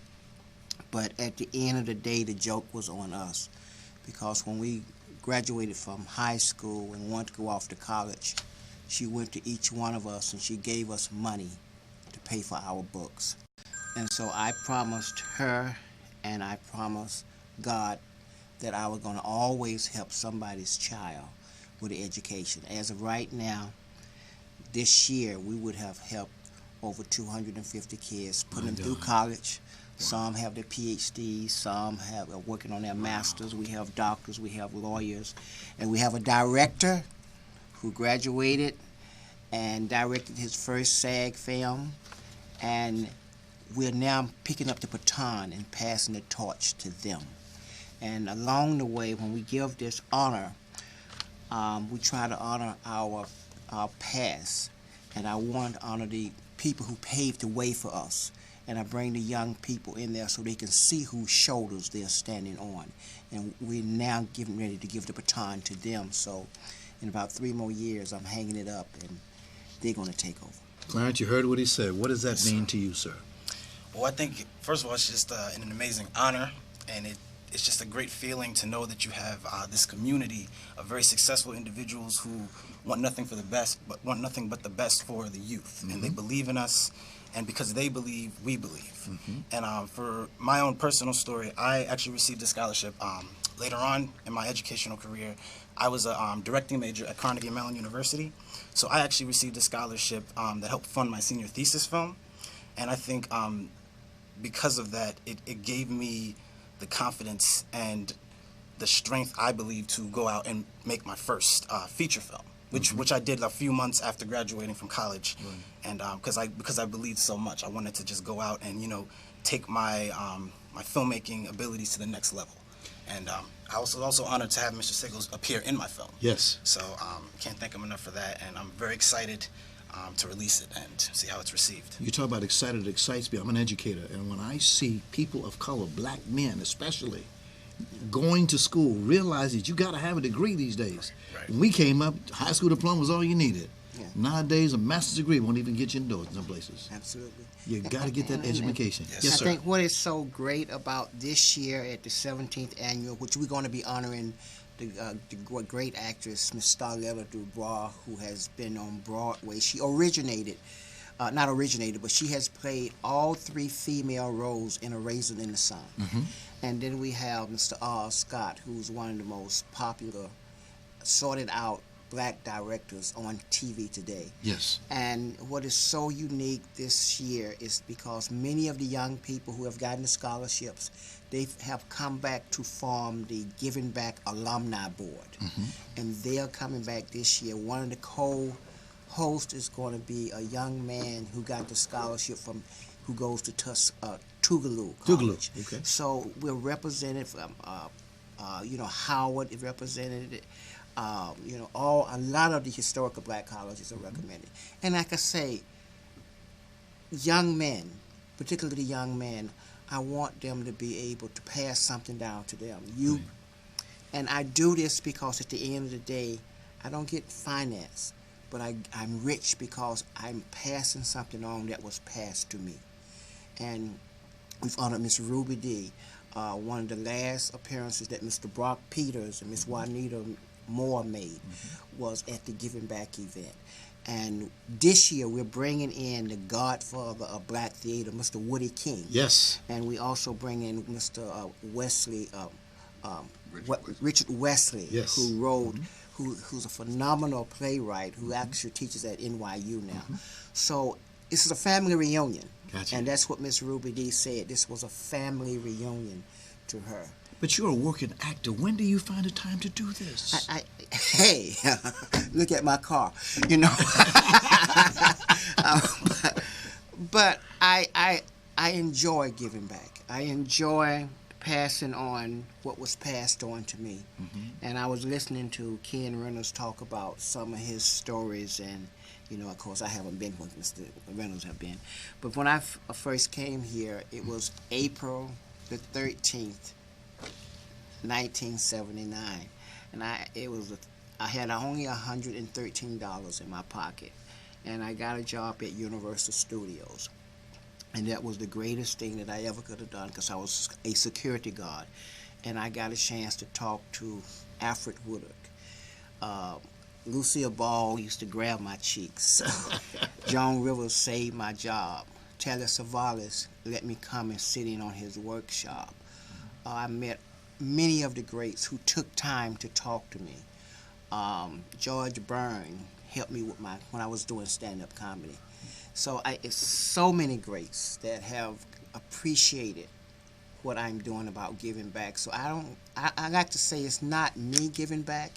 J: But at the end of the day, the joke was on us, because when we graduated from high school and wanted to go off to college, she went to each one of us and she gave us money to pay for our books. And so I promised her and I promised God that I was going to always help somebody's child with an education. As of right now, this year we would have helped over 250 kids, putting them through college. Some have their PhDs, some are working on their masters. We have doctors, we have lawyers, and we have a director who graduated and directed his first SAG film, and we're now picking up the baton and passing the torch to them. And along the way, when we give this honor, we try to honor our past, and I want to honor the people who paved the way for us. And I bring the young people in there so they can see whose shoulders they're standing on. And we're now getting ready to give the baton to them. So in about 3 more years, I'm hanging it up, and they're going to take over.
B: Clarence, you heard what he said. What does that mean to you, sir?
K: Well, I think, first of all, it's just an amazing honor, and it's just a great feeling to know that you have this community of very successful individuals who want nothing for the best, but want nothing but the best for the youth, and they believe in us. And because they believe, we believe. And for my own personal story, I actually received a scholarship later on in my educational career. I was a directing major at Carnegie Mellon University, so I actually received a scholarship that helped fund my senior thesis film. And I think because of that, it gave me the confidence and the strength, I believe, to go out and make my first feature film. Which I did a few months after graduating from college, and because I believed so much, I wanted to just go out and take my my filmmaking abilities to the next level, and I was also honored to have Mr. Sagoes appear in my film.
B: Yes.
K: So can't thank him enough for that, and I'm very excited to release it and see how it's received.
B: You talk about excited, it excites me. I'm an educator, and when I see people of color, black men especially, going to school, realize that you got to have a degree these days.
K: Right.
B: When we came up, high school diploma was all you needed.
J: Yeah.
B: Nowadays, a master's degree won't even get you indoors in some places.
J: Absolutely.
B: You got to get that education.
K: Yes,
B: Yes,
J: I
B: sir.
J: think what is so great about this year at the 17th annual, which we're going to be honoring the great actress, Miss Starletta Dubois, who has been on Broadway. She originated, not originated, but she has played all 3 female roles in A Raisin in the Sun. And then we have Mr. R. Scott, who's one of the most popular, sorted out black directors on TV today.
B: Yes.
J: And what is so unique this year is because many of the young people who have gotten the scholarships, they have come back to form the Giving Back Alumni Board. And they are coming back this year. One of the co-hosts is going to be a young man who got the scholarship who goes to Tougaloo College.
B: Okay.
J: So we're represented from, Howard is represented. A lot of the historical black colleges are recommended. And like I say, young men, particularly young men, I want them to be able to pass something down to them. And I do this because at the end of the day, I don't get finance, but I'm rich because I'm passing something on that was passed to me. And we've honored Miss Ruby D. One of the last appearances that Mr. Brock Peters and Miss Juanita Moore made was at the Giving Back event. And this year we're bringing in the godfather of black theater, Mr. Woody King.
B: Yes.
J: And we also bring in Mr. Wesley, Richard Wesley,
B: Yes.
J: who wrote, who's a phenomenal playwright who actually teaches at NYU now. So this is a family reunion.
B: Gotcha.
J: And that's what Miss Ruby D said. This was a family reunion to her.
B: But you're a working actor. When do you find the time to do this?
J: Hey, look at my car, but I enjoy giving back. I enjoy passing on what was passed on to me. And I was listening to Ken Reynolds talk about some of his stories, and of course I haven't been with Mr. Reynolds have been, but when I first came here, it was April the 13th. 1979, and I had only $113 in my pocket, and I got a job at Universal Studios, and that was the greatest thing that I ever could have done because I was a security guard, and I got a chance to talk to Alfred Woodard. Lucille Ball used to grab my cheeks. Joan Rivers saved my job. Telly Savalas let me come and sit in on his workshop. I met many of the greats who took time to talk to me. George Byrne helped me with when I was doing stand-up comedy. So it's so many greats that have appreciated what I'm doing about giving back. So I like to say it's not me giving back,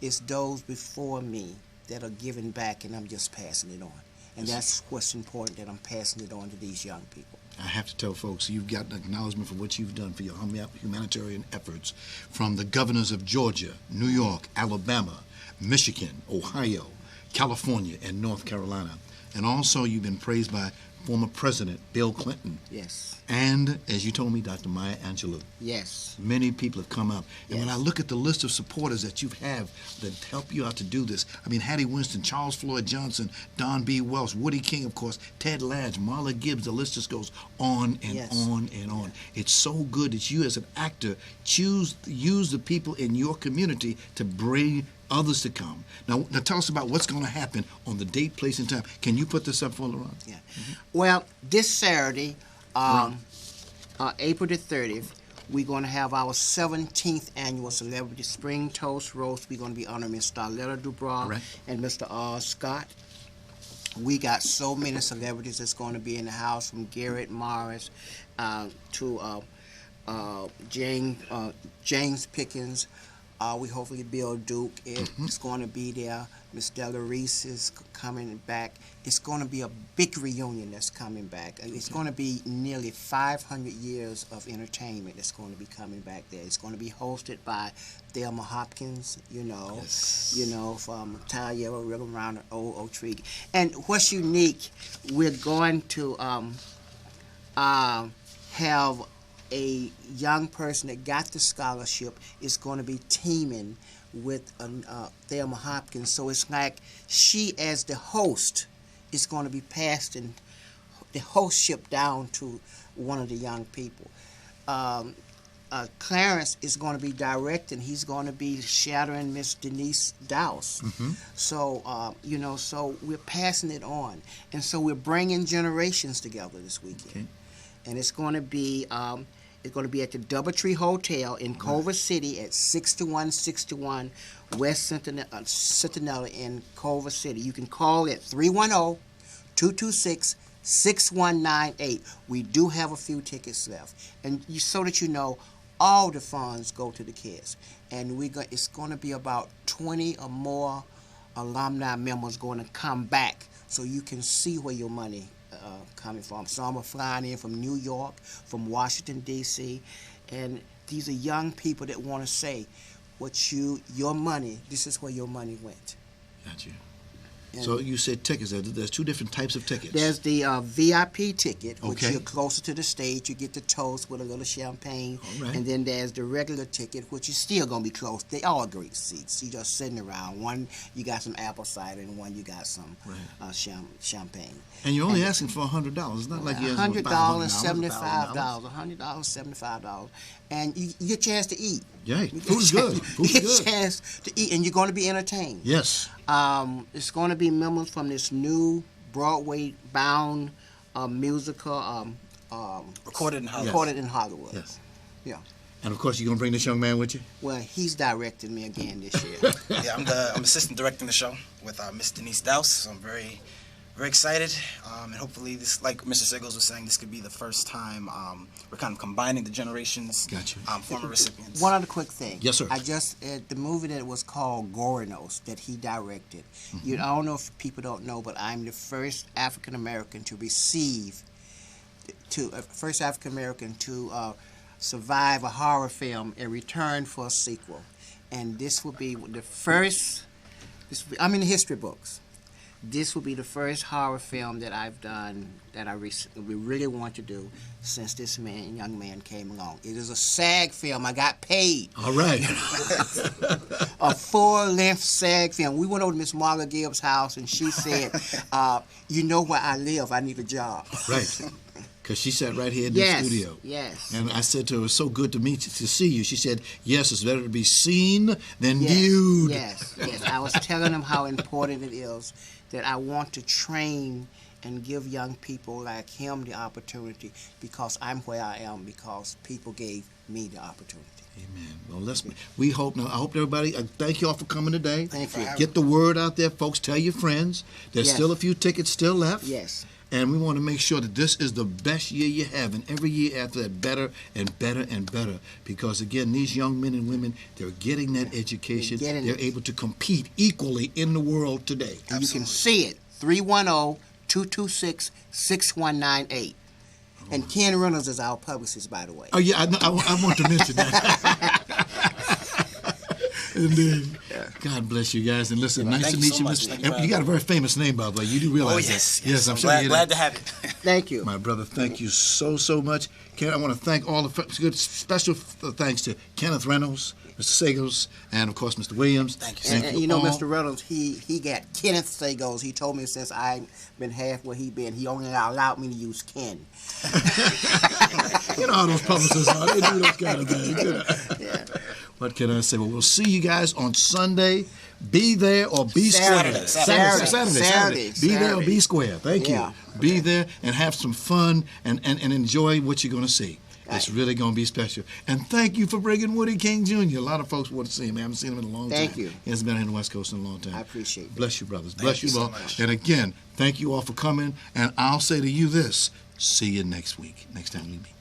J: it's those before me that are giving back, and I'm just passing it on. And that's what's important, that I'm passing it on to these young people.
B: I have to tell folks, you've got an acknowledgement for what you've done for your humanitarian efforts from the governors of Georgia, New York, Alabama, Michigan, Ohio, California, and North Carolina. And also you've been praised by former President Bill Clinton.
J: Yes.
B: And, as you told me, Dr. Maya Angelou.
J: Yes.
B: Many people have come up. And
J: Yes.
B: when I look at the list of supporters that you have that help you out to do this, I mean, Hattie Winston, Charles Floyd Johnson, Don B. Welsh, Woody King, of course, Ted Ladd, Marla Gibbs, the list just goes on and
J: Yes.
B: on and on. it's so good that you as an actor use the people in your community to bring others to come. Now tell us about what's going to happen on the date, place, and time. Can you put this up for Laurent?
J: Yeah. Well, this Saturday, April the 30th, we're going to have our 17th annual Celebrity Spring Toast Roast. We're going to be honoring Ms. Starletta Dubois and Mr. R. Scott. We got so many celebrities that's going to be in the house, from Garrett Morris to James Pickens. We hopefully Bill Duke is going to be there. Miss Della Reese is coming back. It's going to be a big reunion that's coming back. It's going to be nearly 500 years of entertainment that's going to be coming back there. It's going to be hosted by Thelma Hopkins, from Talia, Rhythm Around the Old Tree. And what's unique, we're going to have a young person that got the scholarship is going to be teaming with Thelma Hopkins. So it's like she, as the host, is going to be passing the hostship down to one of the young people. Clarence is going to be directing. He's going to be shadowing Miss Denise Dowse. So, so we're passing it on. And so we're bringing generations together this weekend. And it's going to be at the Doubletree Hotel in Culver City at 6161 West Centinela in Culver City. You can call at 310-226-6198. We do have a few tickets left. And so that you know, all the funds go to the kids. And it's going to be about 20 or more alumni members going to come back, so you can see where your money coming from. Some are flying in from New York, from Washington, D.C., and these are young people that want to say, your money, this is where your money went.
B: Gotcha. So you said tickets. There's two different types of tickets.
J: There's the VIP ticket, which you're closer to the stage. You get the toast with a little champagne. And then there's the regular ticket, which is still going to be close. They all great seats. You're just sitting around. One, you got some apple cider, and one, you got some champagne.
B: And you're only asking for $100. It's not like you're asking for
J: $100, $75, $100, $75. And you get a chance to eat.
B: Yeah, food's good.
J: You get a chance to eat, and you're going to be entertained.
B: Yes.
J: It's going to be members from this new Broadway-bound musical
K: recorded in Hollywood.
J: Recorded in Hollywood.
B: Yes.
J: Yeah.
B: And of course, you're going to bring this young man with you?
J: Well, he's directing me again this year.
K: Yeah, I'm assistant directing the show with Miss Denise Dowse. So I'm very excited, and hopefully this, like Mr. Sagoes was saying, this could be the first time we're kind of combining the generations.
B: Gotcha.
K: Former recipients.
J: One other quick thing.
B: Yes, sir.
J: I just the movie that was called Gorinos that he directed. I don't know if people don't know, but I'm the first African American to survive a horror film and return for a sequel, and this will be the first. I'm in the history books. This will be the first horror film that I've done that we really want to do since this young man came along. It is a SAG film. I got paid.
B: All right.
J: A full-length SAG film. We went over to Miss Marla Gibbs' house, and she said, you know where I live. I need a job.
B: Right. Because she sat right here in the studio.
J: Yes.
B: And I said to her, it's so good to see you. She said, yes, it's better to be seen than viewed.
J: Yes. I was telling them how important it is that I want to train and give young people like him the opportunity, because I'm where I am because people gave me the opportunity.
B: Amen. Well, we hope. Now, I hope everybody. Thank you all for coming today.
J: Thank you.
B: Get the word out there, folks. Tell your friends. There's still a few tickets still left.
J: Yes.
B: And we want to make sure that this is the best year you have, and every year after that, better and better and better. Because again, these young men and women, they're getting that education. They're able to compete equally in the world today.
J: And you can see it. 310-226-6198. And Ken Reynolds is our publicist, by the way.
B: Oh, yeah, I want to mention that. Indeed. God bless you guys. And listen, nice
K: Thank
B: to
K: you
B: meet
K: so
B: you,
K: much.
B: Mr.
K: Thank you
B: And you got a very famous name, by the way. You do realize
K: yes.
B: that. Yes, I'm sure
K: glad to have it.
J: Thank you.
B: My brother, thank you so much. Ken, I want to thank all the good special thanks to Kenneth Reynolds, Mr. Sagoes, and of course Mr. Williams.
K: Thank you.
J: And you know,
B: all.
J: Mr. Reynolds, he got Kenneth Sagoes. He told me since I've been half where he been, he only allowed me to use Ken.
B: You know how those publicists are. They do those kind of things. You know?
J: Yeah.
B: What can I say? Well, we'll see you guys on Sunday. Be there or be
J: Saturday.
B: square. Saturday. Be there or be square. Thank
J: Yeah.
B: you. Be there and have some fun and enjoy what you're going to see. It's really going to be special. And thank you for bringing Woody King Jr. A lot of folks want to see him. I haven't seen him in a long time.
J: Thank you.
B: He hasn't been here on the West Coast in a long time.
J: I appreciate it.
B: Bless you, brothers.
K: Thank
B: Bless
K: you
B: you
K: so
B: all.
K: much.
B: And again, thank you all for coming. And I'll say to you this, see you next week, next time we meet.